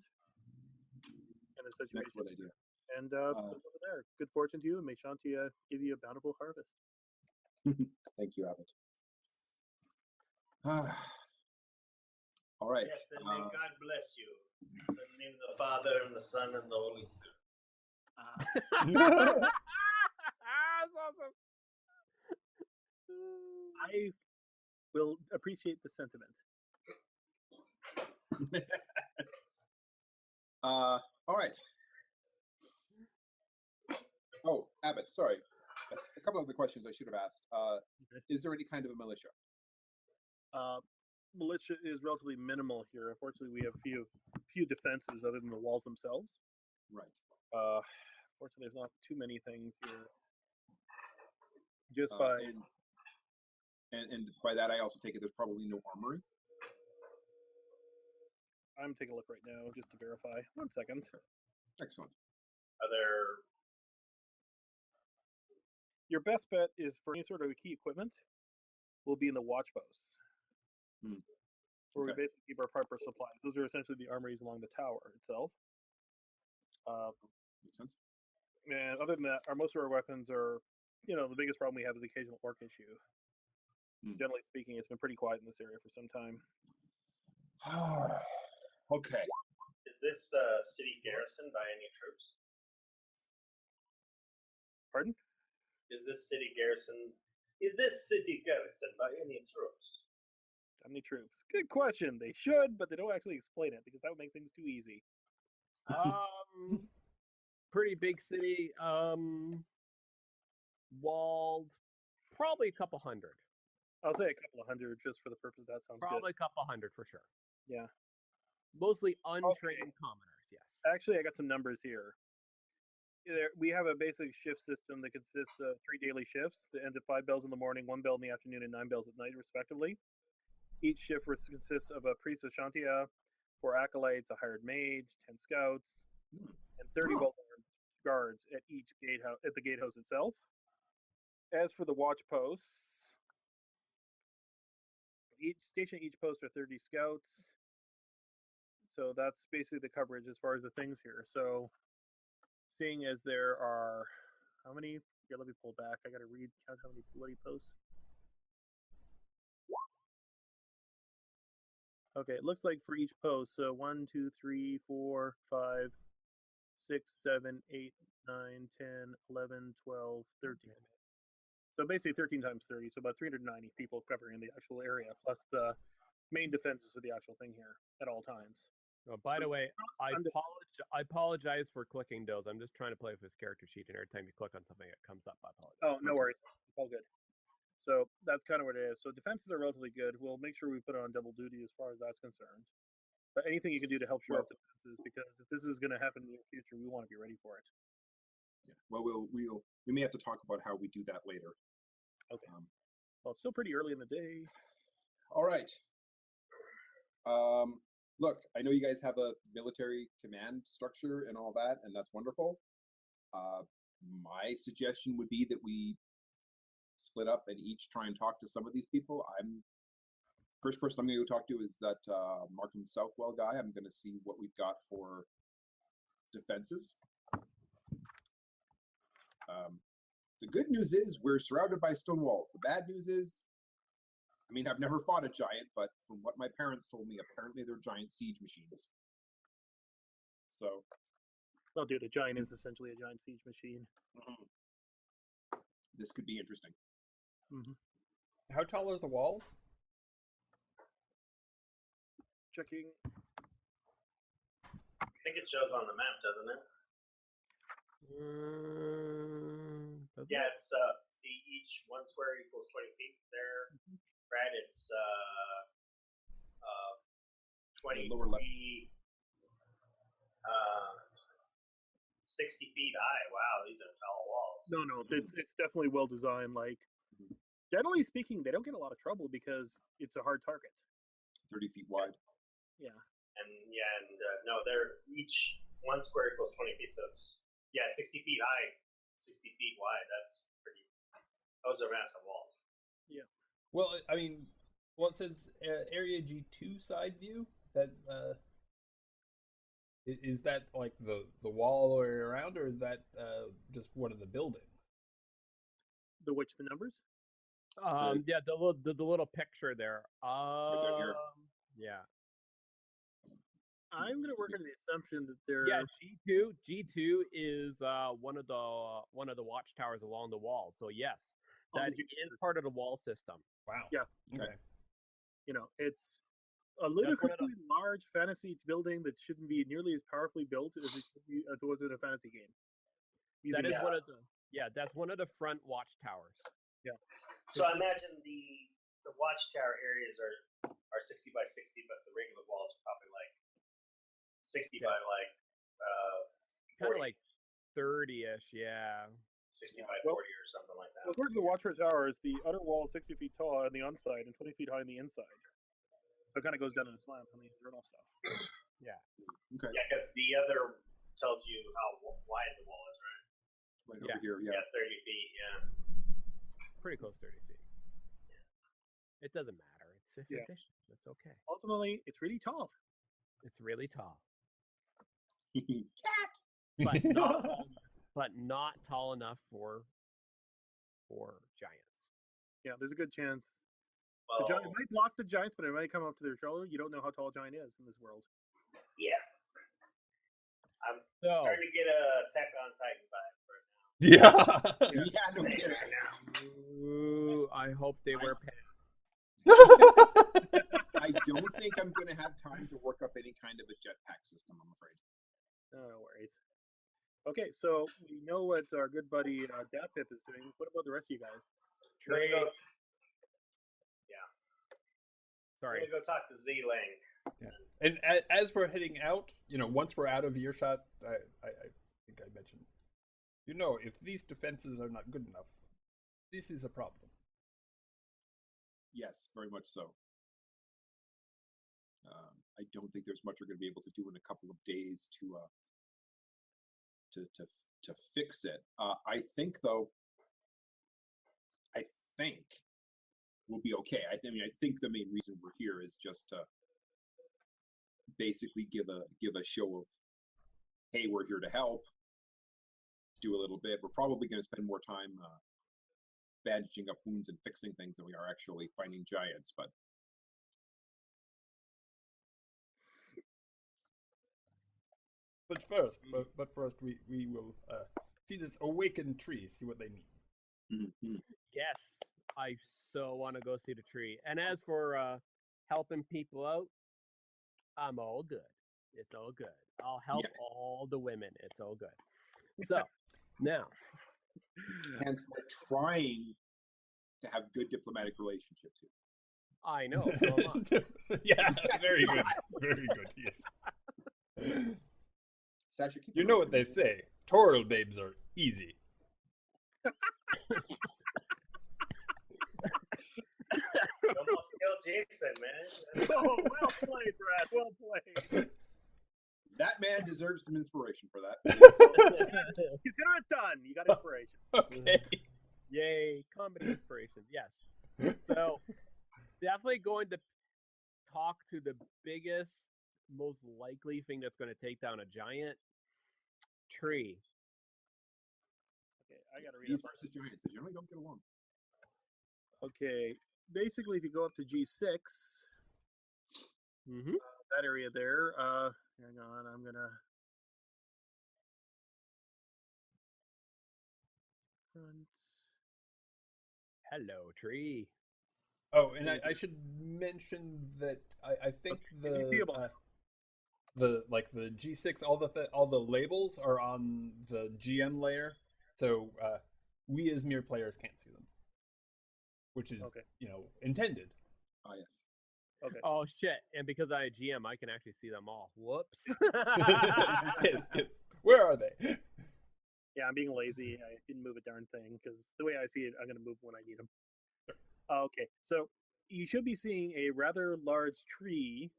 Speaker 3: And
Speaker 2: That's an excellent idea.
Speaker 3: And over there. Good fortune to you, and may Shanti give you a bountiful harvest.
Speaker 2: Thank you, Abbott. All right.
Speaker 5: Yes, and may God bless you. In the name of the Father, and the Son, and the Holy Spirit.
Speaker 4: That's awesome.
Speaker 3: I will appreciate the sentiment.
Speaker 2: All right. Oh, Abbott, sorry. A couple of the questions I should have asked. Is there any kind of a militia?
Speaker 3: Militia is relatively minimal here. Unfortunately, we have few defenses other than the walls themselves.
Speaker 2: Right.
Speaker 3: Fortunately, there's not too many things here. Just by
Speaker 2: and by that I also take it there's probably no armory.
Speaker 3: I'm taking a look right now just to verify. 1 second.
Speaker 2: Excellent.
Speaker 5: Are there
Speaker 3: Your best bet is for any sort of key equipment will be in the watch posts, where we basically keep our proper supplies. Those are essentially the armories along the tower itself.
Speaker 2: Makes sense.
Speaker 3: And other than that, most of our weapons are, the biggest problem we have is the occasional orc issue. Generally speaking, it's been pretty quiet in this area for some time.
Speaker 2: Okay.
Speaker 5: Is this city garrisoned by any troops?
Speaker 3: Pardon?
Speaker 5: Is this city garrisoned by any troops?
Speaker 3: How many troops? Good question. They should, but they don't actually explain it because that would make things too easy.
Speaker 4: Pretty big city. Walled. Probably a couple hundred.
Speaker 3: I'll say a couple of hundred just for the purpose that sounds
Speaker 4: Probably
Speaker 3: good.
Speaker 4: a couple hundred for sure.
Speaker 3: Yeah.
Speaker 4: Mostly untrained commoners, yes.
Speaker 3: Actually, I got some numbers here. We have a basic shift system that consists of 3 daily shifts that end at 5 bells in the morning, 1 bell in the afternoon, and 9 bells at night, respectively. Each shift consists of a priest of Shantia, 4 acolytes, a hired mage, 10 scouts, and 30 well-armed guards at each gatehouse at the gatehouse itself. As for the watch posts, each station, each post are 30 scouts. So that's basically the coverage as far as the things here. So, seeing as there are how many? Yeah, let me pull back. I gotta count how many bloody posts. Okay, it looks like for each post, so 1, 2, 3, 4, 5, 6, 7, 8, 9, 10, 11, 12, 13. So basically 13 times 30, so about 390 people covering the actual area, plus the main defenses of the actual thing here at all times.
Speaker 4: Oh, by the way, I apologize for clicking those. I'm just trying to play with this character sheet, and every time you click on something, it comes up. I apologize.
Speaker 3: Oh, no worries. It's all good. So that's kind of what it is. So defenses are relatively good. We'll make sure we put on double duty as far as that's concerned. But anything you can do to help shore up defenses, because if this is going to happen in the near future, we want to be ready for it.
Speaker 2: Yeah. Well, we may have to talk about how we do that later.
Speaker 3: Okay. Well, it's still pretty early in the day.
Speaker 2: All right. Look, I know you guys have a military command structure and all that, and that's wonderful. My suggestion would be that we split up and each try and talk to some of these people. First person I'm going to go talk to is that Markham Southwell guy. I'm going to see what we've got for defenses. The good news is we're surrounded by stone walls. The bad news is, I mean, I've never fought a giant, but from what my parents told me, apparently they're giant siege machines. So,
Speaker 3: well, dude, a giant is essentially a giant siege machine.
Speaker 2: This could be interesting.
Speaker 1: How tall are the walls?
Speaker 3: Checking.
Speaker 5: I think it shows on the map, doesn't it? Yeah, it's see, each 1 square equals 20 feet. There, Brad, it's 20
Speaker 2: lower left.
Speaker 5: feet, 60 feet high. Wow, these are tall walls.
Speaker 3: No, it's definitely well designed. Like, generally speaking, they don't get a lot of trouble because it's a hard target.
Speaker 2: 30 feet wide.
Speaker 3: Yeah.
Speaker 5: And no, they're each 1 square equals 20 feet. So it's 60 feet high, 60 feet wide. That's pretty. Those are massive walls.
Speaker 3: Yeah.
Speaker 1: Well, I mean, it says Area G2 side view. That is that like the wall all the way around, or is that just one of the buildings?
Speaker 3: The numbers?
Speaker 4: Yeah, the little picture there.
Speaker 2: Here.
Speaker 4: Yeah.
Speaker 3: I'm going to work on the assumption that they're
Speaker 4: G2 is one of the watchtowers along the wall. So yes, that is part of the wall system.
Speaker 1: Wow.
Speaker 3: Yeah.
Speaker 1: Okay.
Speaker 3: You know, it's a ludicrously large fantasy building that shouldn't be nearly as powerfully built as it should be, if it was in a fantasy game.
Speaker 4: That is that's one of the front watchtowers.
Speaker 3: Yeah.
Speaker 5: So I imagine the watchtower areas are 60 by 60, but the regular walls are probably like 60 by like
Speaker 4: kind of like 30-ish, yeah.
Speaker 5: 60 by 40 or something like that.
Speaker 3: According to the Watchtower Towers, the outer wall is 60 feet tall on the outside and 20 feet high on the inside. So it kind of goes down in a slant on the internal stuff.
Speaker 4: Yeah.
Speaker 2: Okay.
Speaker 5: Yeah, because the other tells you how wide the wall is, right?
Speaker 2: Right over here, yeah.
Speaker 5: Yeah, 30 feet, yeah.
Speaker 4: Pretty close 30 feet. Yeah. It doesn't matter. It's efficient. It's okay.
Speaker 3: Ultimately, it's really tall.
Speaker 4: It's really tall.
Speaker 2: Cat!
Speaker 4: But not tall enough for giants.
Speaker 3: Yeah, there's a good chance.
Speaker 5: Well,
Speaker 3: The giant might block the giants, but it might come up to their shoulder. You don't know how tall a giant is in this world.
Speaker 5: yeah. I'm starting to get a Attack on Titan vibe right now.
Speaker 2: Yeah, no kidding.
Speaker 4: Ooh, I hope they wear pants.
Speaker 2: I don't think I'm going to have time to work up any kind of a jetpack system, I'm afraid.
Speaker 3: No worries. Okay, so we know what our good buddy Dapip is doing. What about the rest of you guys?
Speaker 5: Trade. Yeah.
Speaker 4: Sorry.
Speaker 5: I'm going to go talk to Z-Lang.
Speaker 1: Yeah. And as we're heading out, once we're out of earshot, I think I mentioned, if these defenses are not good enough, this is a problem.
Speaker 2: Yes, very much so. I don't think there's much we're going to be able to do in a couple of days to fix it. I think, though, we'll be okay. I think the main reason we're here is just to basically give a show of, hey, we're here to help. Do a little bit. We're probably going to spend more time bandaging up wounds and fixing things than we are actually fighting giants. But
Speaker 1: first, we will see this awakened tree. See what they mean.
Speaker 2: mm-hmm.
Speaker 4: Yes, I so want to go see the tree. And as for helping people out, I'm all good. It's all good. I'll help all the women. It's all good. So now,
Speaker 2: hence we're trying to have good diplomatic relationships here.
Speaker 4: I know. So am I.
Speaker 1: Yeah, very good. Very good. Yes.
Speaker 2: Sasha, keep
Speaker 1: You
Speaker 2: it
Speaker 1: know
Speaker 2: up.
Speaker 1: what they say. Toral babes are easy.
Speaker 5: You almost killed Jason, man.
Speaker 3: Oh, well played, Brad. Well played.
Speaker 2: That man deserves some inspiration for that.
Speaker 3: Consider it done. You got inspiration.
Speaker 1: Okay.
Speaker 4: Yay, comedy inspiration. Yes. So definitely going to talk to the biggest, most likely thing that's going to take down a giant tree.
Speaker 3: Okay, I got to read
Speaker 2: These
Speaker 3: up.
Speaker 2: versus giants, they generally don't get along.
Speaker 3: Okay, basically, if you go up to G6,
Speaker 4: Mm-hmm.
Speaker 3: that area there, hang on, I'm gonna front.
Speaker 1: Hello, tree. Oh, and I should mention that I think the G6, all the labels are on the GM layer, so we as mere players can't see them, which is intended.
Speaker 2: Ah, yes.
Speaker 3: Okay.
Speaker 4: Oh shit! And because I GM, I can actually see them all. Whoops.
Speaker 1: Yes. Where are they?
Speaker 3: Yeah, I'm being lazy. I didn't move a darn thing because the way I see it, I'm gonna move when I need them.
Speaker 1: Sure.
Speaker 3: Okay, so you should be seeing a rather large tree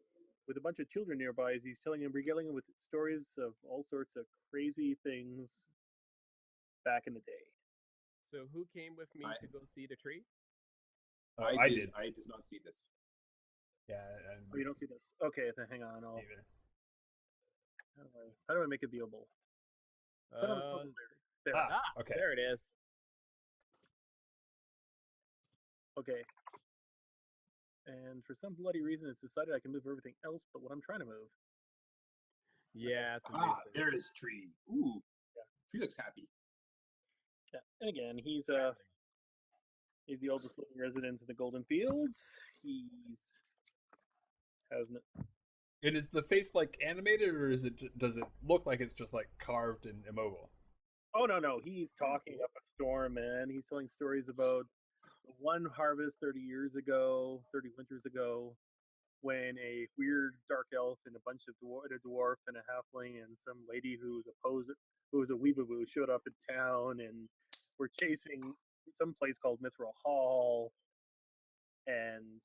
Speaker 3: with a bunch of children nearby as he's regaling them with stories of all sorts of crazy things back in the day.
Speaker 4: So who came with me to go see the tree?
Speaker 1: I did.
Speaker 2: I did not see this.
Speaker 1: Yeah.
Speaker 3: Oh, you don't see this? Okay, then hang on. How do I make it viewable? There.
Speaker 1: Okay.
Speaker 4: There it is.
Speaker 3: Okay. And for some bloody reason, it's decided I can move everything else but what I'm trying to move.
Speaker 4: Yeah. It's
Speaker 2: There is Tree. Ooh. Yeah. Tree looks happy.
Speaker 3: Yeah. And again, he's the oldest living resident of the Golden Fields.
Speaker 1: And is the face like animated, or does it look like it's just like carved and immobile?
Speaker 3: Oh no, he's talking up a storm, man. He's telling stories about one harvest 30 winters ago, when a weird dark elf and a bunch of a dwarf and a halfling and some lady who was a weeaboo showed up in town and were chasing some place called Mithril Hall, and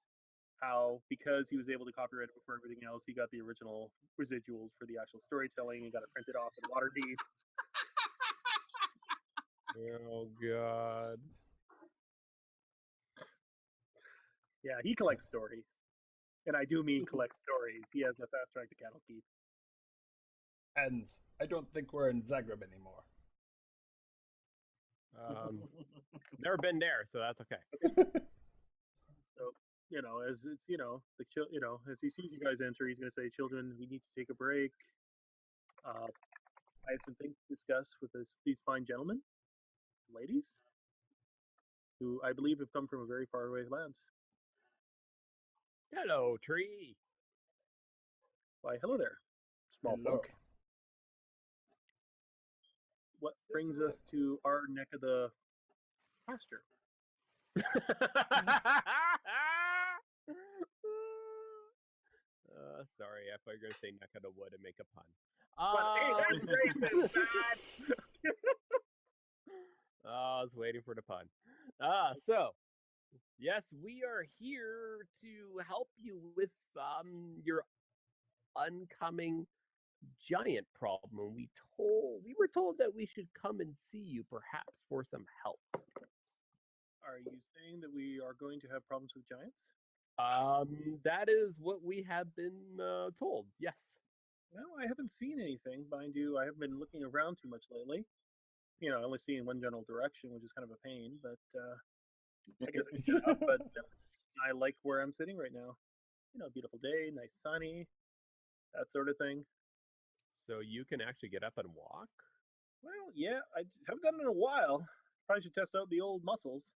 Speaker 3: how because he was able to copyright it before everything else, he got the original residuals for the actual storytelling and got it printed off in Waterdeep.
Speaker 4: Oh god.
Speaker 3: Yeah, he collects stories. And I do mean collect stories. He has a fast track to Cattle Keep.
Speaker 1: And I don't think we're in Zagreb anymore.
Speaker 4: Never been there, so that's okay.
Speaker 3: So, as it's, as he sees you guys enter, he's going to say, "Children, we need to take a break. I have some things to discuss with these fine gentlemen, ladies, who I believe have come from a very far away lands."
Speaker 4: Hello, tree.
Speaker 3: Why, hello there, small
Speaker 1: Hello.
Speaker 3: folk. What brings us to our neck of the pasture?
Speaker 4: Sorry, I thought you were going to say neck of the wood and make a pun.
Speaker 3: But hey, that's racist, man.
Speaker 4: I was waiting for the pun. So, yes, we are here to help you with your oncoming giant problem. We were told that we should come and see you, perhaps for some help.
Speaker 3: Are you saying that we are going to have problems with giants?
Speaker 4: That is what we have been told. Yes.
Speaker 3: Well, I haven't seen anything. Mind you, I haven't been looking around too much lately. Only seeing one general direction, which is kind of a pain. But I guess I can get up. But I like where I'm sitting right now. Beautiful day, nice sunny, that sort of thing.
Speaker 4: So you can actually get up and walk?
Speaker 3: Well, yeah, I just haven't done it in a while. Probably should test out the old muscles,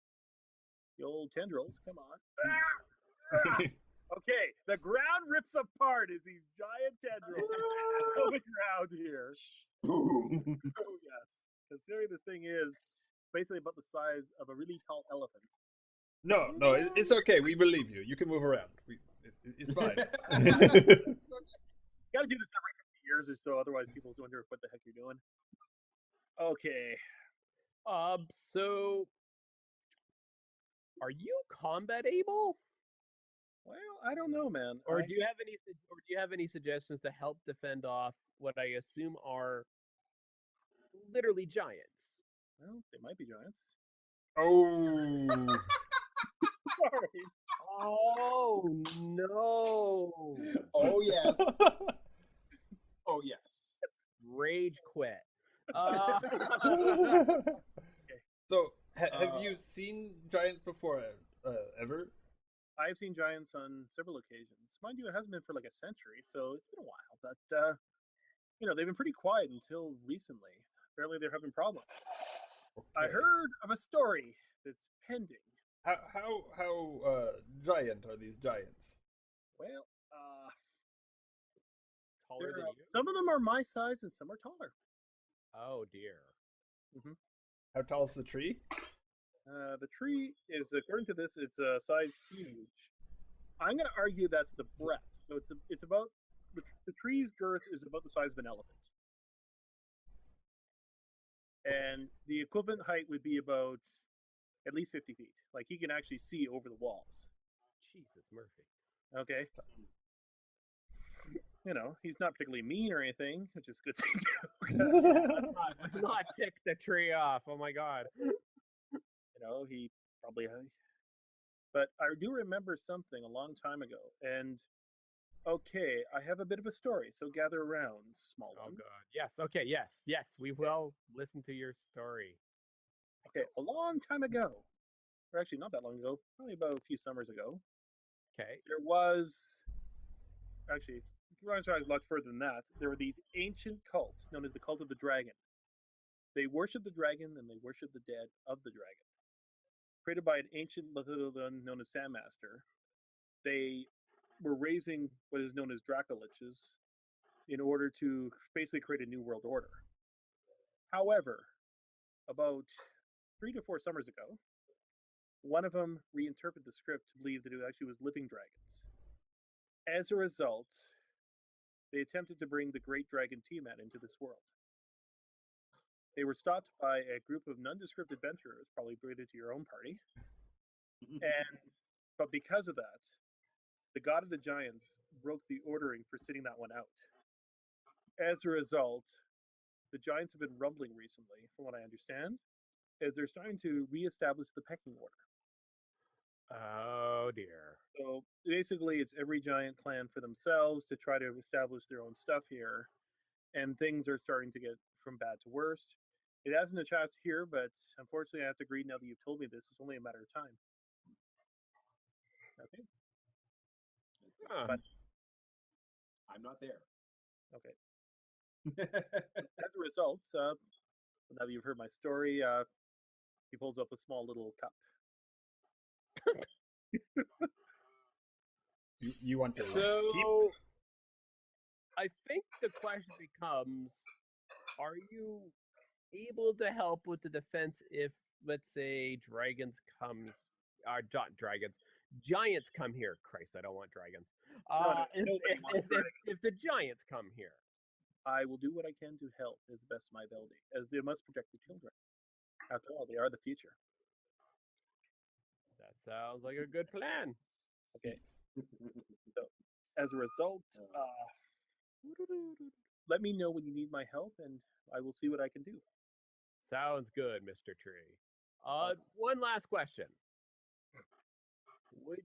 Speaker 3: the old tendrils. Come on. Okay, the ground rips apart as these giant tendrils on the ground here.
Speaker 2: Boom.
Speaker 3: Oh yes, considering this thing is basically about the size of a really tall elephant.
Speaker 1: No, it's okay. We believe you. You can move around. It's fine.
Speaker 3: You got to do this every 50 years or so, otherwise people wonder what the heck you're doing. Okay.
Speaker 4: So are you combat able?
Speaker 3: Well, I don't know, man.
Speaker 4: Or do you have any suggestions to help defend off what I assume are literally giants?
Speaker 3: Well, they might be giants.
Speaker 1: Oh.
Speaker 3: Sorry.
Speaker 4: Oh no!
Speaker 2: Oh yes. Oh yes.
Speaker 4: Rage quit.
Speaker 1: So, have you seen giants before, ever?
Speaker 3: I've seen giants on several occasions. Mind you, it hasn't been for like a century, so it's been a while. But they've been pretty quiet until recently. Apparently, they're having problems. I
Speaker 1: Okay.
Speaker 3: heard of a story that's pending.
Speaker 1: How giant are these giants?
Speaker 3: Well,
Speaker 4: Taller than you?
Speaker 3: some of them are my size and some are taller.
Speaker 4: Oh dear.
Speaker 1: How tall is the tree?
Speaker 3: The tree is, according to this, it's a size huge. I'm going to argue that's the breadth. So it's about the tree's girth is about the size of an elephant, and the equivalent height would be about at least 50 feet. Like he can actually see over the walls.
Speaker 4: Jesus Murphy.
Speaker 3: Okay. He's not particularly mean or anything, which is a good thing too.
Speaker 4: Let's not tick the tree off. Oh my god.
Speaker 3: He probably has. But I do remember something a long time ago, and okay, I have a bit of a story, so gather around, small
Speaker 4: Oh
Speaker 3: one.
Speaker 4: god. Yes. Okay. Yes. Yes. We will listen to your story.
Speaker 3: Okay, a long time ago, or actually not that long ago, probably about a few summers ago,
Speaker 4: Okay.
Speaker 3: there was actually, a lot further than that. There were these ancient cults known as the cult of the dragon. They worship the dragon and they worship the dead of the dragon. Created by an ancient Lithuanian known as Sandmaster, they were raising what is known as Dracoliches in order to basically create a new world order. However, about 3 to 4 summers ago, one of them reinterpreted the script to believe that it actually was living dragons. As a result, they attempted to bring the Great Dragon Tiamat into this world. They were stopped by a group of nondescript adventurers, probably related to your own party. But because of that, the god of the giants broke the ordering for sitting that one out. As a result, the giants have been rumbling recently, from what I understand, as they're starting to reestablish the pecking order.
Speaker 4: Oh dear.
Speaker 3: So basically, it's every giant clan for themselves to try to establish their own stuff here, and things are starting to get from bad to worst. It hasn't attached here, but unfortunately, I have to agree now that you've told me this. It's only a matter of time. Okay.
Speaker 4: Huh.
Speaker 3: But
Speaker 2: I'm not there.
Speaker 3: okay. As a result, now that you've heard my story, he pulls up a small little cup.
Speaker 1: You want to keep?
Speaker 4: So I think the question becomes, are you able to help with the defense if, let's say, dragons come, not dragons, giants come here? Christ, I don't want dragons.
Speaker 3: nobody wants dragons.
Speaker 4: If the giants come here,
Speaker 3: I will do what I can to help as best my ability, as they must protect the children. After all, they are the future.
Speaker 4: that sounds like a good plan.
Speaker 3: Okay. So, as a result, let me know when you need my help, and I will see what I can do.
Speaker 4: Sounds good, Mr. Tree. One last question. Would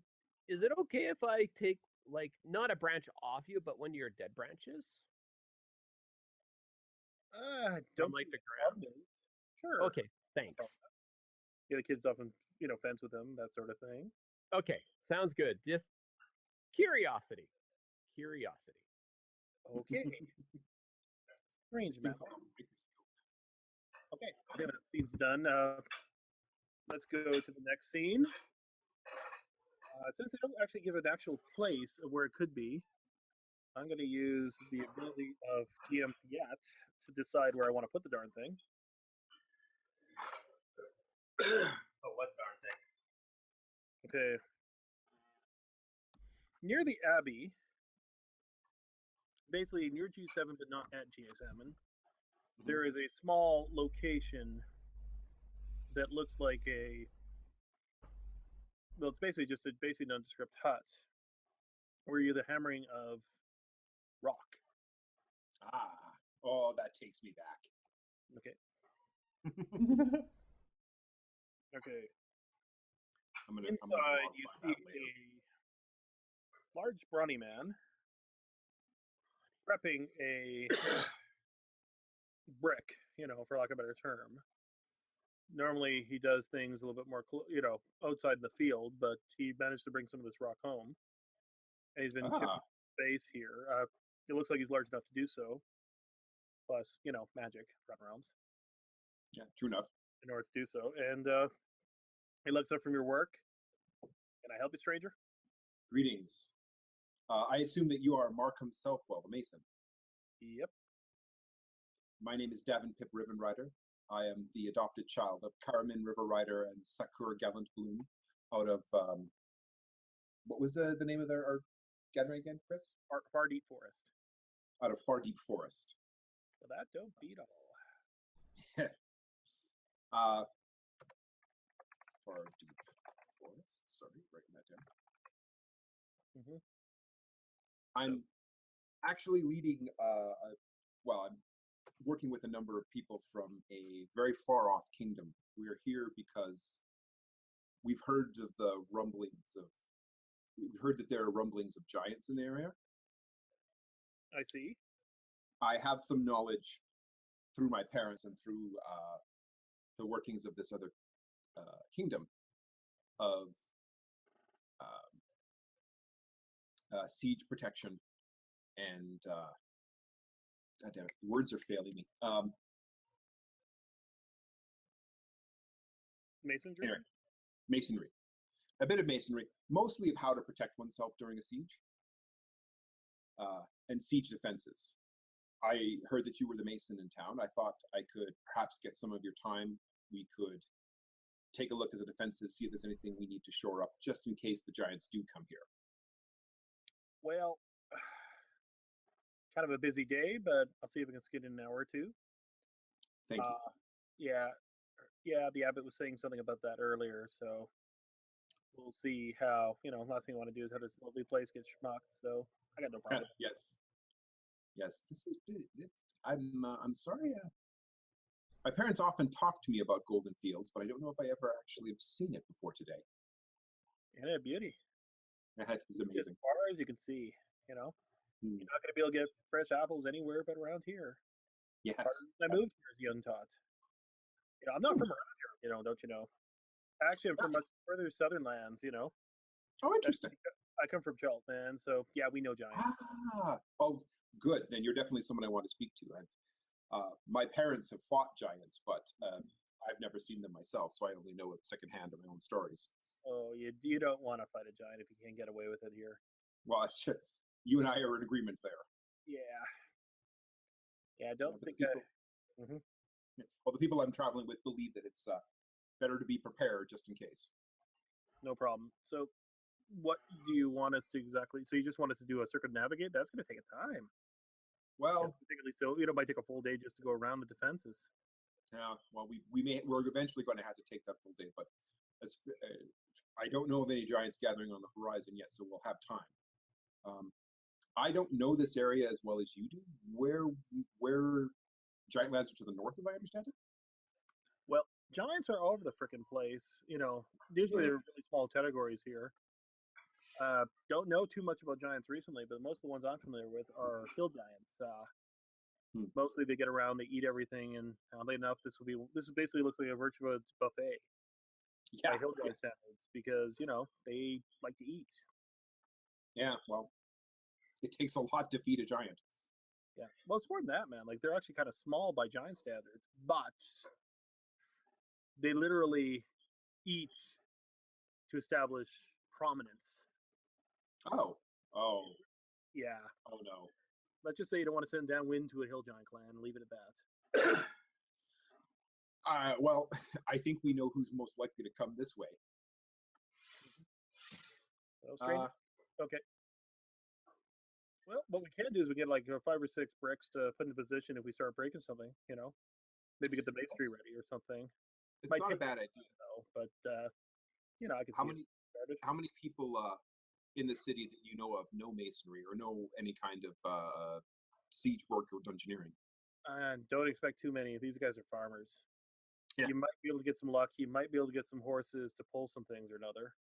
Speaker 4: is it okay if I take like not a branch off you, but one of your dead branches
Speaker 3: Don't
Speaker 4: from like
Speaker 3: see
Speaker 4: the
Speaker 3: the
Speaker 4: ground?
Speaker 3: problem. Sure.
Speaker 4: Okay,
Speaker 3: No problem.
Speaker 4: thanks.
Speaker 3: Yeah, the kids often, fence with them, that sort of thing.
Speaker 4: Okay, sounds good. Just curiosity. Curiosity.
Speaker 3: Okay. Strange
Speaker 2: This thing
Speaker 3: matter.
Speaker 2: called a microscope.
Speaker 3: Okay, yeah, that scene's done. Let's go to the next scene. Since they don't actually give an actual place of where it could be, I'm going to use the ability of TM Fiat to decide where I want to put the darn thing.
Speaker 5: Oh, what darn thing?
Speaker 3: Okay. Near the Abbey, basically near G7 but not at GS7, there is a small location that looks like well, it's basically just a basically nondescript hut where you're the hammering of rock.
Speaker 2: Oh, that takes me back.
Speaker 3: Okay. Okay.
Speaker 2: I'm gonna
Speaker 3: Inside, you
Speaker 2: modify
Speaker 3: see
Speaker 2: that later.
Speaker 3: a large brawny man prepping a brick, for lack of a better term. Normally, he does things a little bit more, outside in the field, but he managed to bring some of this rock home. And he's been chipping space here. It looks like he's large enough to do so. Plus, magic, front realms,
Speaker 2: Yeah, true enough.
Speaker 3: in order to do so. And he looks up from your work. Can I help you, stranger?
Speaker 2: Greetings. I assume that you are Markham Southwell, the Mason.
Speaker 3: Yep.
Speaker 2: My name is Davin Pip Rivenrider. I am the adopted child of Karamin River Rider and Sakur Gallant Bloom out of, what was the name of our gathering again, Chris?
Speaker 3: Far Deep Forest.
Speaker 2: Out of Far Deep Forest.
Speaker 3: Well, that don't beat all.
Speaker 2: Far Deep Forest. Sorry, writing that down.
Speaker 3: Mm-hmm.
Speaker 2: I'm actually leading, I'm working with a number of people from a very far off kingdom. We're here because we've heard of we've heard that there are rumblings of giants in the area.
Speaker 3: I see.
Speaker 2: I have some knowledge through my parents and through the workings of this other kingdom of siege protection and God damn it, the words are failing me.
Speaker 3: Masonry?
Speaker 2: Anyway, masonry. A bit of masonry, mostly of how to protect oneself during a siege and siege defenses. I heard that you were the mason in town. I thought I could perhaps get some of your time. We could take a look at the defenses, see if there's anything we need to shore up, just in case the giants do come here.
Speaker 3: Well, kind of a busy day, but I'll see if I can get in an hour or two.
Speaker 2: Thank you.
Speaker 3: Yeah, the abbot was saying something about that earlier, so we'll see how, last thing I want to do is have this lovely place get schmucked, so I got no problem.
Speaker 2: Yes. This is. I'm sorry. My parents often talk to me about Golden Fields, but I don't know if I ever actually have seen it before today.
Speaker 3: And a beauty.
Speaker 2: That is amazing.
Speaker 3: As far as you can see, You're not going to be able to get fresh apples anywhere but around here.
Speaker 2: Yes.
Speaker 3: I moved here as young tot. I'm not from around here, don't you know? Actually, I'm from much further southern lands,
Speaker 2: Oh, interesting.
Speaker 3: I come from Cheltenham, so yeah, we know giants.
Speaker 2: Oh, good. Then you're definitely someone I want to speak to. My parents have fought giants, but I've never seen them myself, so I only know it secondhand of my own stories.
Speaker 3: Oh, you don't want to fight a giant if you can't get away with it here.
Speaker 2: Well, you and I are in agreement there.
Speaker 3: Yeah, I don't think
Speaker 2: Well, the people I'm traveling with believe that it's better to be prepared just in case.
Speaker 3: No problem. So, what do you want us to exactly? So you just want us to do a circumnavigate? That's going to take a time.
Speaker 2: Well,
Speaker 3: particularly so, might take a full day just to go around the defenses.
Speaker 2: Yeah, well, we're eventually going to have to take that full day, but I don't know of any giants gathering on the horizon yet, so we'll have time. I don't know this area as well as you do. Where giant lands are to the north, as I understand it?
Speaker 3: Well, giants are all over the frickin' place. Usually they're really small categories here. Don't know too much about giants recently, but most of the ones I'm familiar with are hill giants. Mostly they get around, they eat everything, and oddly enough, this basically looks like a virtuous buffet by hill giant standards because they like to eat.
Speaker 2: Yeah, well, it takes a lot to feed a giant.
Speaker 3: Yeah, well, it's more than that, man. Like they're actually kind of small by giant standards, but they literally eat to establish prominence.
Speaker 2: Oh,
Speaker 3: Yeah.
Speaker 2: oh no.
Speaker 3: Let's just say you don't want to send downwind to a hill giant clan and leave it at that.
Speaker 2: Well, I think we know who's most likely to come this way.
Speaker 3: Well, strange. Okay. Well, what we can do is we get like 5 or 6 bricks to put into position if we start breaking something. Maybe get the masonry ready or something.
Speaker 2: It's
Speaker 3: Might
Speaker 2: not a
Speaker 3: take
Speaker 2: bad idea.
Speaker 3: though, but I can
Speaker 2: How
Speaker 3: see
Speaker 2: many
Speaker 3: it started.
Speaker 2: how many people in the city that you know of know masonry or know any kind of siege work or dungeoneering?
Speaker 3: Don't expect too many. These guys are farmers.
Speaker 2: Yeah.
Speaker 3: You might be able to get some luck. You might be able to get some horses to pull some things or another.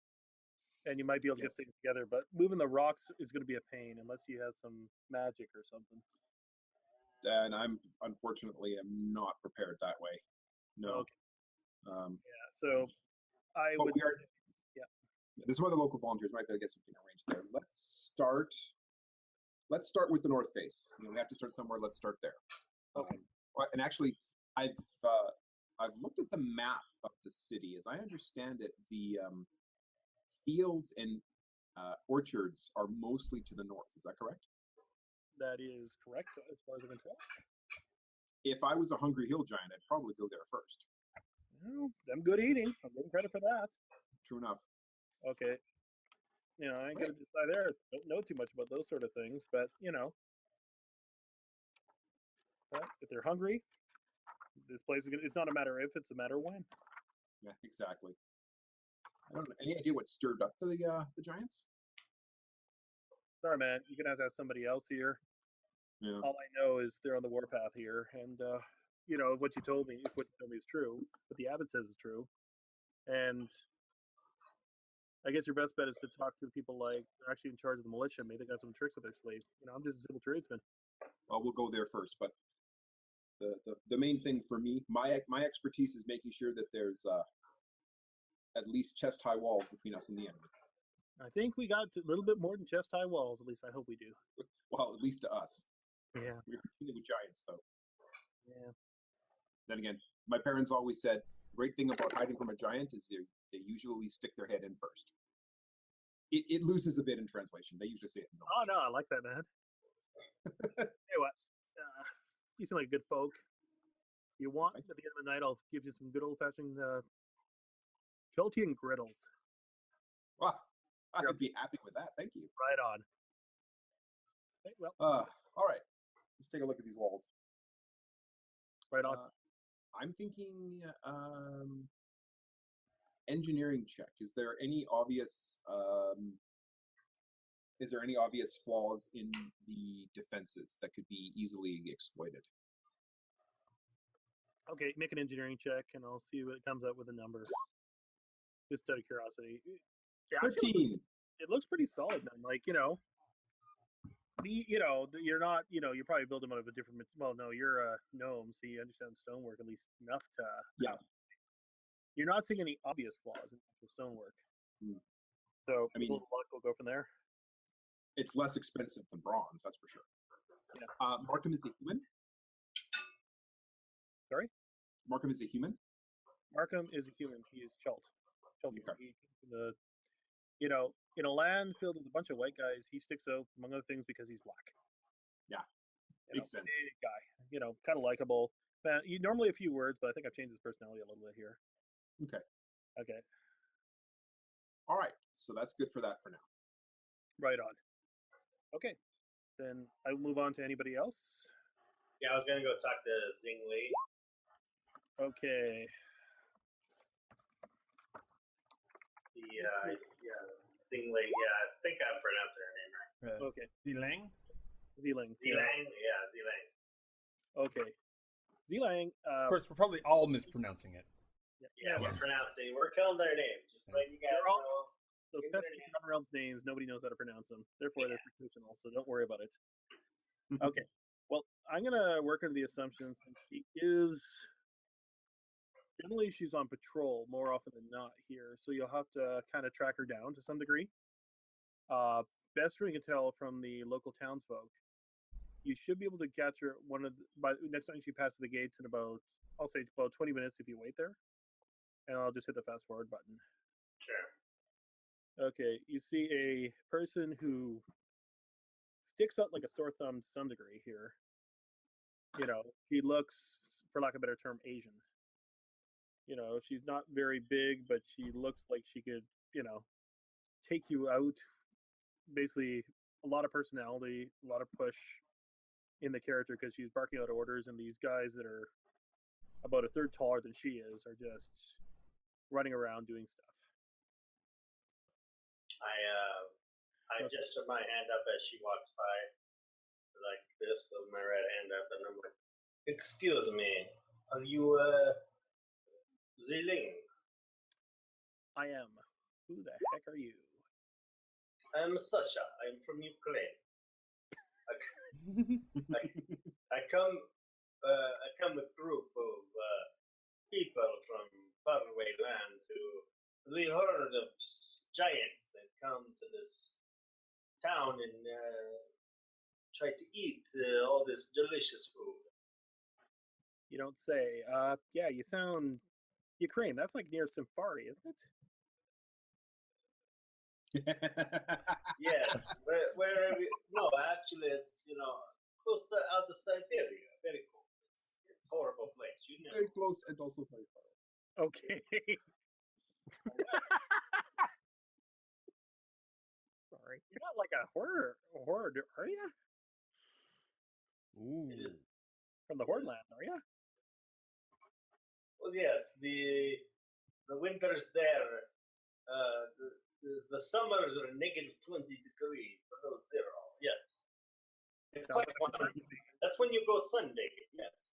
Speaker 3: And you might be able to get things together, but moving the rocks is going to be a pain unless you have some magic or something.
Speaker 2: And I'm unfortunately am not prepared that way. No.
Speaker 3: Okay. So I would.
Speaker 2: There's some other local volunteers might be able to get something arranged there. Let's start with the north face. We have to start somewhere. Let's start there.
Speaker 3: Okay.
Speaker 2: And actually, I've looked at the map of the city. As I understand it, the fields and orchards are mostly to the north. Is that correct?
Speaker 3: That is correct, as far as I can tell.
Speaker 2: If I was a hungry hill giant, I'd probably go there first.
Speaker 3: Well, them good eating. I'm getting credit for that.
Speaker 2: True enough.
Speaker 3: Okay. I ain't gonna decide there. Don't know too much about those sort of things, but But if they're hungry, this place is gonna. It's not a matter if; it's a matter when.
Speaker 2: Yeah, exactly. I don't know. Any idea what stirred up the giants?
Speaker 3: Sorry, man. You're gonna have to ask somebody else here.
Speaker 2: Yeah.
Speaker 3: All I know is they're on the warpath here, and what you told me. If what you told me is true, what the abbot says is true, and I guess your best bet is to talk to the people like they're actually in charge of the militia. Maybe they got some tricks up their sleeve. I'm just a simple tradesman.
Speaker 2: Well, we'll go there first, but the main thing for me, my expertise is making sure that there's at least chest high walls between us and the enemy.
Speaker 3: I think we got a little bit more than chest high walls. At least I hope we do.
Speaker 2: Well, at least to us.
Speaker 3: Yeah.
Speaker 2: We're dealing with giants, though.
Speaker 3: Yeah.
Speaker 2: Then again, my parents always said the great thing about hiding from a giant is they usually stick their head in first. It loses a bit in translation. They usually say it in English.
Speaker 3: Oh no, I like that, man. Hey, what? You seem like good folk. You want at the end of the night? I'll give you some good old-fashioned Jolty and griddles.
Speaker 2: Well, I'd be happy with that. Thank you.
Speaker 3: Right on. Hey, well.
Speaker 2: All right. Let's take a look at these walls.
Speaker 3: Right on.
Speaker 2: I'm thinking engineering check. Is there any obvious flaws in the defenses that could be easily exploited?
Speaker 3: Okay, make an engineering check, and I'll see what comes up with a number. Just out of curiosity.
Speaker 2: 13.
Speaker 3: It looks pretty solid, man. Like you're not. You probably build them out of a different. Well, no, you're a gnome, so you understand stonework at least enough to.
Speaker 2: Yeah.
Speaker 3: You're not seeing any obvious flaws in actual stonework. So I mean, we'll go from there.
Speaker 2: It's less expensive than bronze, that's for sure.
Speaker 3: Yeah.
Speaker 2: Markham is a human.
Speaker 3: Sorry?
Speaker 2: Markham is a human?
Speaker 3: Markham is a human. He is Chult.
Speaker 2: Okay.
Speaker 3: In a land filled with a bunch of white guys, he sticks out, among other things, because he's black.
Speaker 2: Yeah. Makes sense.
Speaker 3: Big guy. Kind of likable. Man, normally a few words, but I think I've changed his personality a little bit here.
Speaker 2: Okay.
Speaker 3: Okay.
Speaker 2: All right. So that's good for that for now.
Speaker 3: Right on. Okay. Then I will move on to anybody else.
Speaker 5: Yeah, I was gonna go talk to Zing Li.
Speaker 3: Okay.
Speaker 5: Zing Li. Yeah, I think I'm pronouncing her name right.
Speaker 3: Okay.
Speaker 1: Zilang?
Speaker 3: Zilang.
Speaker 5: Zilang. Yeah, Zilang.
Speaker 3: Okay. Zilang.
Speaker 1: Of course, we're probably all mispronouncing it.
Speaker 5: Yeah, we're killing their names. Just letting you guys know.
Speaker 3: Those pesky realms names, nobody knows how to pronounce them. Therefore, they're fictional, so don't worry about it. Okay. Well, I'm gonna work under the assumption since she is generally she's on patrol more often than not here, so you'll have to kind of track her down to some degree. Best we can tell from the local townsfolk, you should be able to catch her by next time she passes the gates in about, I'll say about 20 minutes if you wait there, and I'll just hit the fast forward button.
Speaker 5: Sure.
Speaker 3: Okay, you see a person who sticks out like a sore thumb to some degree here. You know, she looks, for lack of a better term, Asian. You know, she's not very big, but she looks like she could, take you out. Basically, a lot of personality, a lot of push in the character because she's barking out orders, and these guys that are about a third taller than she is are just running around doing stuff.
Speaker 5: I gesture my hand up as she walks by, like this, with my right hand up, and I'm like, "Excuse me, are you Ziling?"
Speaker 3: I am. Who the heck are you?
Speaker 5: I'm Sasha. I'm from Ukraine. I come with a group of people from faraway land who we heard of giants that come to this town and try to eat all this delicious food.
Speaker 3: You don't say. Yeah, you sound Ukraine. That's like near Symphari, isn't it?
Speaker 5: Yes, where no, actually, it's close to out of Siberia. Very cool. It's a horrible place. You know.
Speaker 2: Very close and also very far.
Speaker 3: Okay. Sorry, you're not like a horror, are you?
Speaker 4: Ooh.
Speaker 3: From the Hordeland, are you?
Speaker 5: Well, yes, the winters there, the summers are -20 degrees below zero. Yes, it's
Speaker 3: Sounds
Speaker 5: quite
Speaker 3: like a
Speaker 5: wonderful. That's when you go sunbathing. Yes.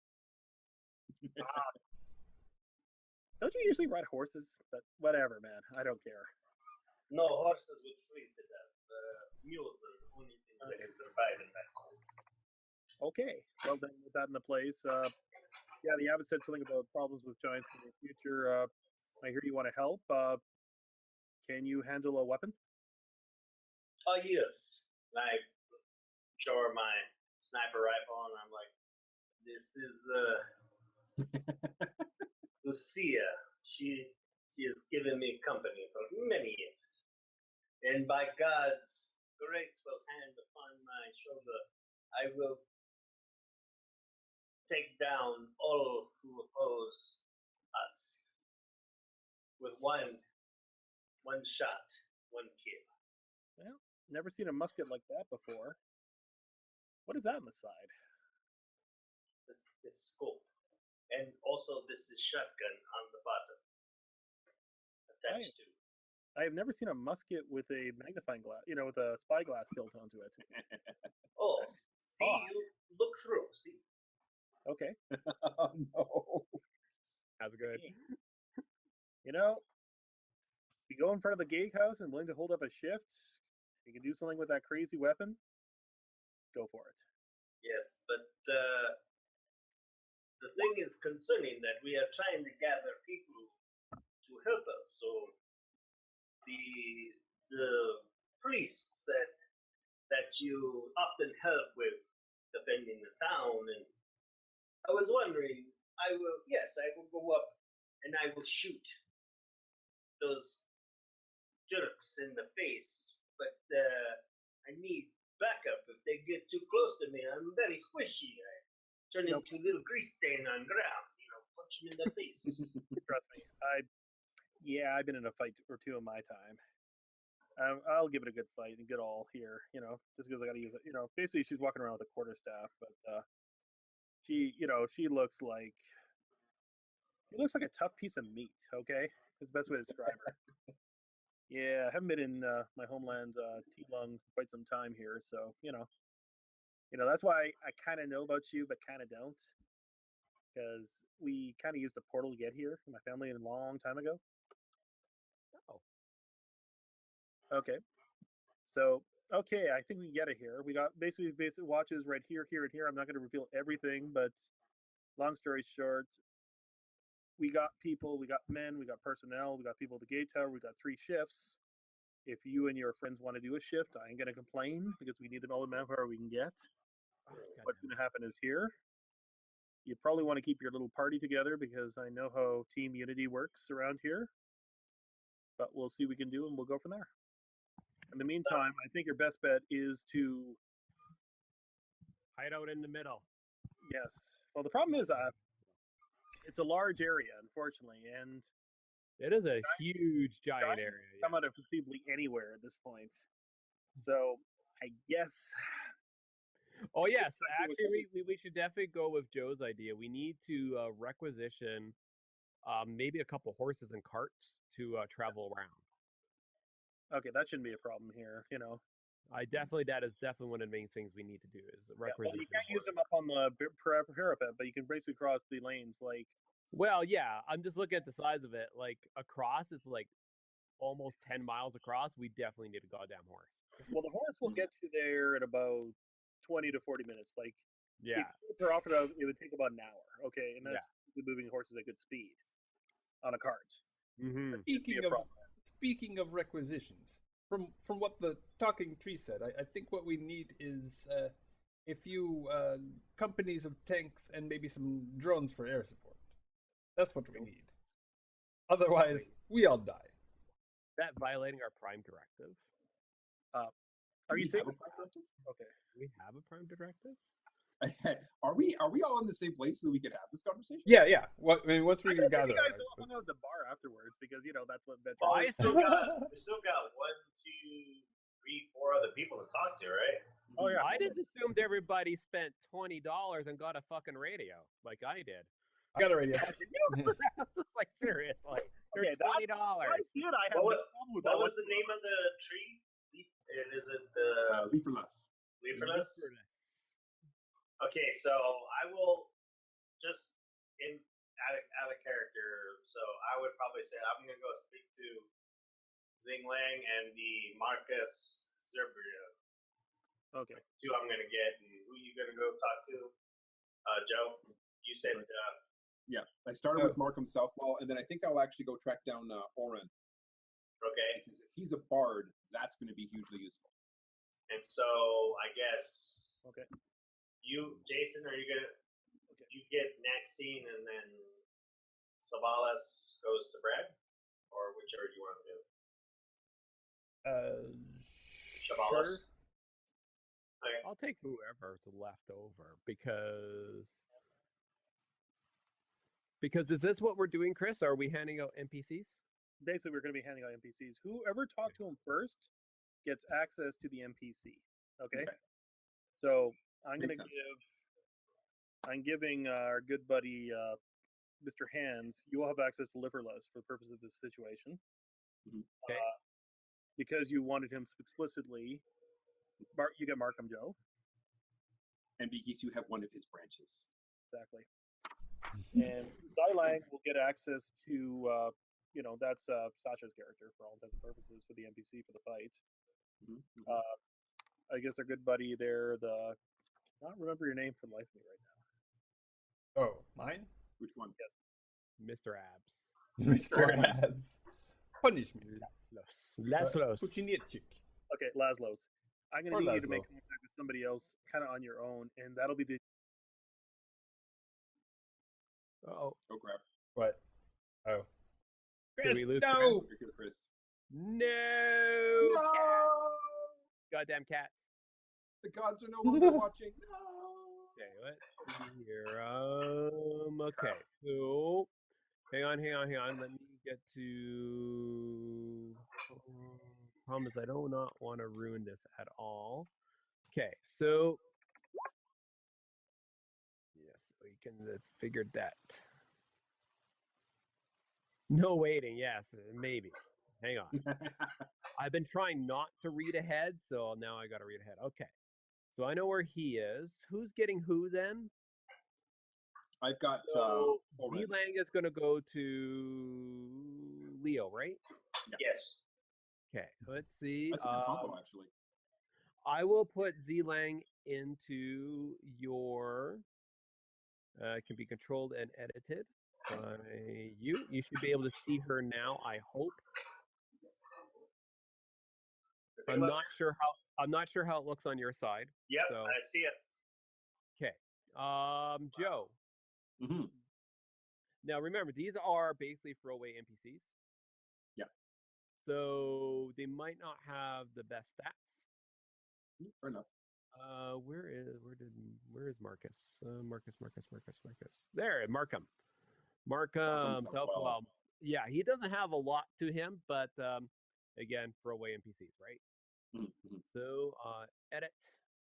Speaker 3: Don't you usually ride horses? But whatever, man. I don't care.
Speaker 5: No, horses would freeze to death. Mules are the only things that can survive in that cold.
Speaker 3: Okay. Well, then with that in the place, yeah, the abbot said something about problems with giants in the future. I hear you want to help. Can you handle a weapon?
Speaker 5: Oh yes, I show her my sniper rifle, and I'm like, "This is Lucia. She has given me company for many years, and by God's graceful hand upon my shoulder, I will take down all who oppose us with one shot, one kill."
Speaker 3: Well, never seen a musket like that before. What is that on the side?
Speaker 5: This scope, and also this is shotgun on the bottom attached to.
Speaker 3: I have never seen a musket with a magnifying glass, with a spyglass built onto it.
Speaker 5: Oh, see, you look through. See,
Speaker 3: Okay.
Speaker 2: Oh, no.
Speaker 4: That's good.
Speaker 3: You go in front of the gatehouse and willing to hold up a shift, you can do something with that crazy weapon, go for it.
Speaker 5: yes, but the thing is concerning that we are trying to gather people to help us. So the priest said that you often help with defending the town, and I was wondering, I will go up and I will shoot those jerks in the face, but I need backup. If they get too close to me, I'm very squishy. I turn into a little grease stain on ground. Punch them in the face.
Speaker 3: Trust me, I've been in a fight or two in my time. I'll give it a good fight and get all here, just because I got to use it. Basically she's walking around with a quarterstaff, but she looks like a tough piece of meat. Okay, is the best way to describe her. Yeah, I haven't been in my homeland too long, quite some time here, so that's why I kind of know about you, but kind of don't, because we kind of used a portal to get here, my family, a long time ago.
Speaker 4: Oh.
Speaker 3: Okay. So, okay, I think we get it here. We got basically basic watches right here, here, and here. I'm not going to reveal everything, but long story short, we got people, we got men, we got personnel, we got people at the gate tower, we got 3 shifts. If you and your friends want to do a shift, I ain't going to complain because we need all the manpower we can get. What's going to happen is here. You probably want to keep your little party together because I know how Team Unity works around here. But we'll see what we can do and we'll go from there. In the meantime, I think your best bet is to
Speaker 4: Hide out in the middle.
Speaker 3: yes. Well, the problem is it's a large area, unfortunately, and
Speaker 4: It is a huge giant area.
Speaker 3: come out
Speaker 4: yes.
Speaker 3: of conceivably anywhere at this point. So I guess
Speaker 4: Oh yes, actually, we should definitely go with Joe's idea. We need to requisition maybe a couple horses and carts to travel around.
Speaker 3: okay, that shouldn't be a problem here. You know,
Speaker 4: That is definitely one of the main things we need to do is
Speaker 3: well,
Speaker 4: requisition.
Speaker 3: you can't use them up on the parapet, but you can basically cross the lanes. Like,
Speaker 4: Well, yeah, I'm just looking at the size of it. Like across, it's like almost 10 miles across. We definitely need a goddamn horse.
Speaker 3: well, the horse will get you there in about 20 to 40 minutes. Like,
Speaker 4: Yeah,
Speaker 3: if you offered out, it would take about an hour. Okay, and that's moving horses at good speed on a cart.
Speaker 4: mm-hmm.
Speaker 1: Speaking of requisitions, from what the talking tree said, I think what we need is a few companies of tanks and maybe some drones for air support. That's what we need. Otherwise, we all die.
Speaker 4: That violating our prime directive.
Speaker 3: Are you saying?
Speaker 4: Okay, we have a prime directive.
Speaker 2: Are we all in the same place so that we can have this conversation?
Speaker 1: Yeah. Well, I mean, once we
Speaker 3: I guess
Speaker 1: gather,
Speaker 3: you guys will hang out at the bar afterwards because that's what veterans.
Speaker 5: Well, we still got 1, 2, 3, 4 other people to talk to, right?
Speaker 3: Oh yeah.
Speaker 4: I just assumed everybody spent $20 and got a fucking radio, like I did.
Speaker 1: I got a radio.
Speaker 4: That's just like seriously.
Speaker 3: Okay,
Speaker 4: $20.
Speaker 3: I did. I have
Speaker 5: What
Speaker 3: no problem with that.
Speaker 5: was the name of the tree? Is it the
Speaker 2: Leaferless.
Speaker 5: leaferless? Okay, so I will just out of character. So I would probably say I'm gonna go speak to Zing Lang and the Marcus Zerbria.
Speaker 3: Okay.
Speaker 5: That's 2 I'm gonna get, and who you gonna go talk to? Joe, you said.
Speaker 2: Yeah, I started with Markham Southwall, and then I think I'll actually go track down Oren.
Speaker 5: Okay.
Speaker 2: Because if he's a bard, that's going to be hugely useful.
Speaker 5: And so I guess.
Speaker 3: Okay.
Speaker 5: You, Jason, are you gonna? Okay. You get Maxine, and then Savalas goes to Brad, or whichever you want to do. Savalas.
Speaker 1: Sure.
Speaker 5: Okay.
Speaker 4: I'll take whoever's left over because is this what we're doing, Chris? Are we handing out NPCs?
Speaker 3: Basically, we're going to be handing out NPCs. Whoever talked to him first gets access to the NPC. Okay. So I'm going to I'm giving our good buddy Mr. Hands. You will have access to Liverless for the purpose of this situation.
Speaker 4: Okay.
Speaker 3: Because you wanted him explicitly, you get Markham Joe.
Speaker 2: And because you have one of his branches.
Speaker 3: Exactly. And Lang will get access to, that's Sasha's character for all intents and purposes for the NPC for the fight. I guess our good buddy there, I don't remember your name for the life of me right now.
Speaker 1: Oh, mine?
Speaker 2: Which one?
Speaker 3: Yes.
Speaker 4: Mr. Abs.
Speaker 1: Mr. Abs. Punish me.
Speaker 4: Laszlos.
Speaker 3: Okay, Laszlos. I'm going to need you to make contact with somebody else kind of on your own, and that'll be the...
Speaker 4: Oh
Speaker 2: crap.
Speaker 1: What? Oh.
Speaker 4: Did we lose
Speaker 2: Chris?
Speaker 4: No! Cats. Goddamn cats.
Speaker 2: The gods are no longer watching. No!
Speaker 4: Okay, let's see here. Okay, so hang on. Let me get to. Problem is, I do not want to ruin this at all. Okay, so yes, we can. Let's figure that. No waiting. Yes, maybe. Hang on. I've been trying not to read ahead, so now I got to read ahead. Okay, so I know where he is. Who's getting whose end?
Speaker 2: I've got.
Speaker 4: D Lang is going to go to Leo, right?
Speaker 5: Yes.
Speaker 4: Okay, let's see.
Speaker 2: That's a good combo, actually.
Speaker 4: I will put Zelang into your. It can be controlled and edited by you. You should be able to see her now. I hope. I'm not sure how it looks on your side.
Speaker 5: Yep,
Speaker 4: So
Speaker 5: I see it.
Speaker 4: okay. Joe.
Speaker 2: Mm-hmm.
Speaker 4: Now remember, these are basically throwaway NPCs.
Speaker 2: Yeah.
Speaker 4: So they might not have the best stats.
Speaker 2: Fair enough.
Speaker 4: Where is Marcus? Marcus. There, Markham. Markham. So
Speaker 2: Southwell.
Speaker 4: well, yeah, he doesn't have a lot to him, but again, throwaway NPCs, right?
Speaker 2: Mm-hmm.
Speaker 4: So edit.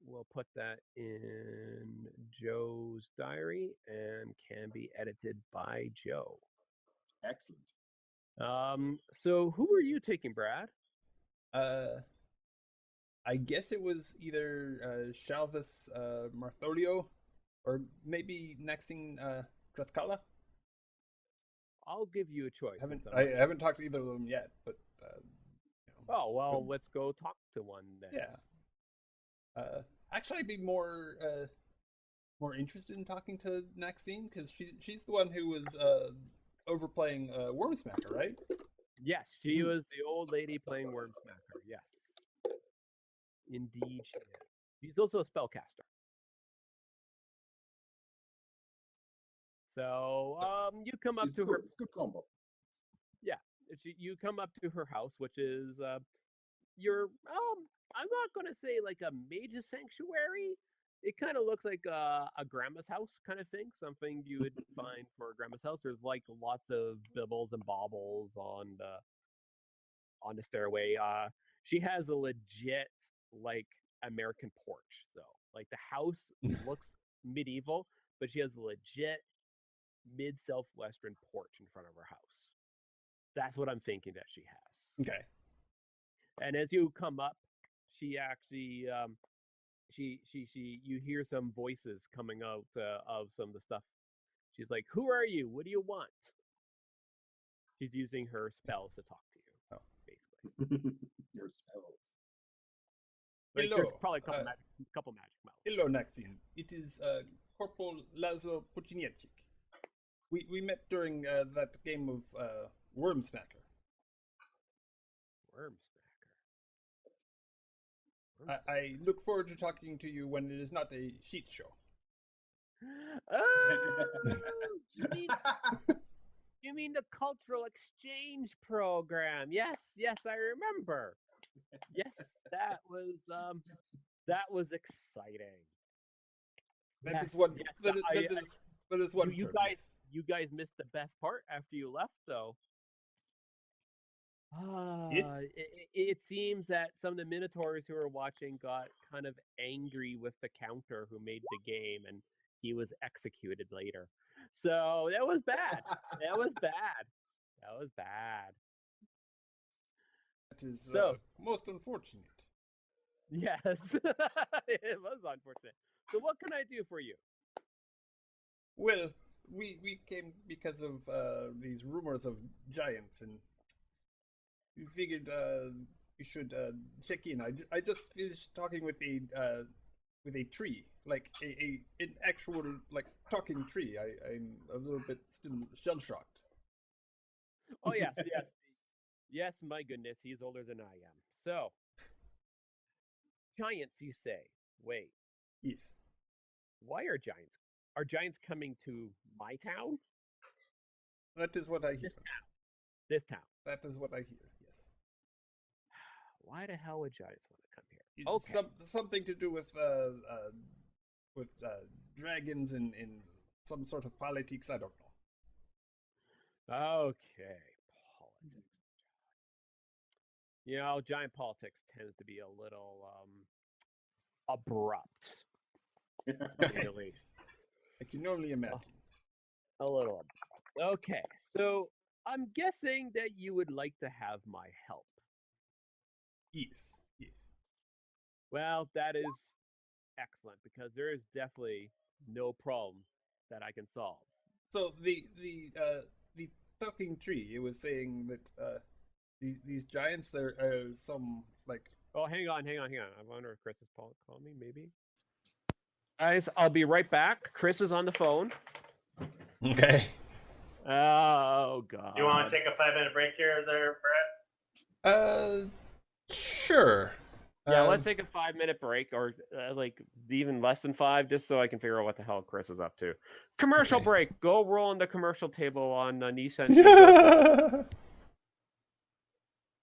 Speaker 4: We'll put that in Joe's diary and can be edited by Joe.
Speaker 2: Excellent.
Speaker 4: So who are you taking, Brad?
Speaker 1: I guess it was either Shalvis Martholio or maybe Nexing Kratkala.
Speaker 4: I'll give you a choice.
Speaker 1: I haven't talked to either of them yet, but
Speaker 4: oh well, let's go talk to one then.
Speaker 1: Yeah. Actually, I'd be more interested in talking to Maxine because she's the one who was overplaying Wormsmacker, right?
Speaker 4: Yes, she was the old lady playing Wormsmacker. Yes, indeed she is. She's also a spellcaster. So you come up to her.
Speaker 2: It's a good combo.
Speaker 4: Yeah, you come up to her house, which is your I'm not gonna say like a mage's sanctuary. It kind of looks like a grandma's house kind of thing. Something you would find for a grandma's house. There's like lots of bibbles and baubles on the stairway. She has a legit like American porch though. Like the house looks medieval, but she has a legit mid southwestern porch in front of her house. That's what I'm thinking that she has.
Speaker 1: Okay.
Speaker 4: And as you come up, she actually you hear some voices coming out of some of the stuff. She's like, "Who are you? What do you want?" She's using her spells to talk to you, basically.
Speaker 2: Your spells.
Speaker 4: Like,
Speaker 1: Hello.
Speaker 4: there's probably a couple magic spells.
Speaker 1: Hello, Maxine. It is Corporal Lazo Puciniecik. We met during that game of Wormsmacker. I look forward to talking to you when it is not a sheet show.
Speaker 4: Oh, you mean the cultural exchange program? Yes, I remember. Yes, that was exciting.
Speaker 1: That
Speaker 4: yes,
Speaker 1: is one.
Speaker 4: yes.
Speaker 1: That is one.
Speaker 4: You guys missed the best part after you left, though.
Speaker 1: Yes?
Speaker 4: It seems that some of the Minotaurs who were watching got kind of angry with the counter who made the game, and he was executed later. So that was bad. That was bad. That was bad.
Speaker 1: That is
Speaker 4: So
Speaker 1: most unfortunate.
Speaker 4: yes, it was unfortunate. So what can I do for you?
Speaker 1: Well, we came because of these rumors of giants, and we figured we should check in. I just finished talking with a tree, like an actual like talking tree. I'm a little bit still shell shocked.
Speaker 4: Oh yes. Yes, my goodness, he's older than I am. So, giants, you say? Wait,
Speaker 1: Yes.
Speaker 4: why are giants? Are giants coming to my town?
Speaker 1: That is what I hear.
Speaker 4: This town.
Speaker 1: That is what I hear. Yes.
Speaker 4: Why the hell would giants want to come here?
Speaker 1: It's
Speaker 4: Okay.
Speaker 1: something to do with dragons and some sort of politics. I don't know.
Speaker 4: Okay. Politics. You know, giant politics tends to be a little abrupt, to say the least.
Speaker 1: I can only imagine.
Speaker 4: A little abrupt. Okay, so I'm guessing that you would like to have my help.
Speaker 1: Yes. Yes.
Speaker 4: Well, that is excellent because there is definitely no problem that I can solve.
Speaker 1: So the talking tree, it was saying that These giants, they're some like.
Speaker 4: Oh, hang on. I wonder if Chris is calling me, maybe. Guys, I'll be right back. Chris is on the phone.
Speaker 1: Okay.
Speaker 4: Oh, God.
Speaker 5: You want to take a 5-minute break here, there, Brett?
Speaker 1: Sure.
Speaker 4: Yeah, let's take a 5-minute break, or like even less than 5, just so I can figure out what the hell Chris is up to. Commercial break. Go roll on the commercial table on Nissan.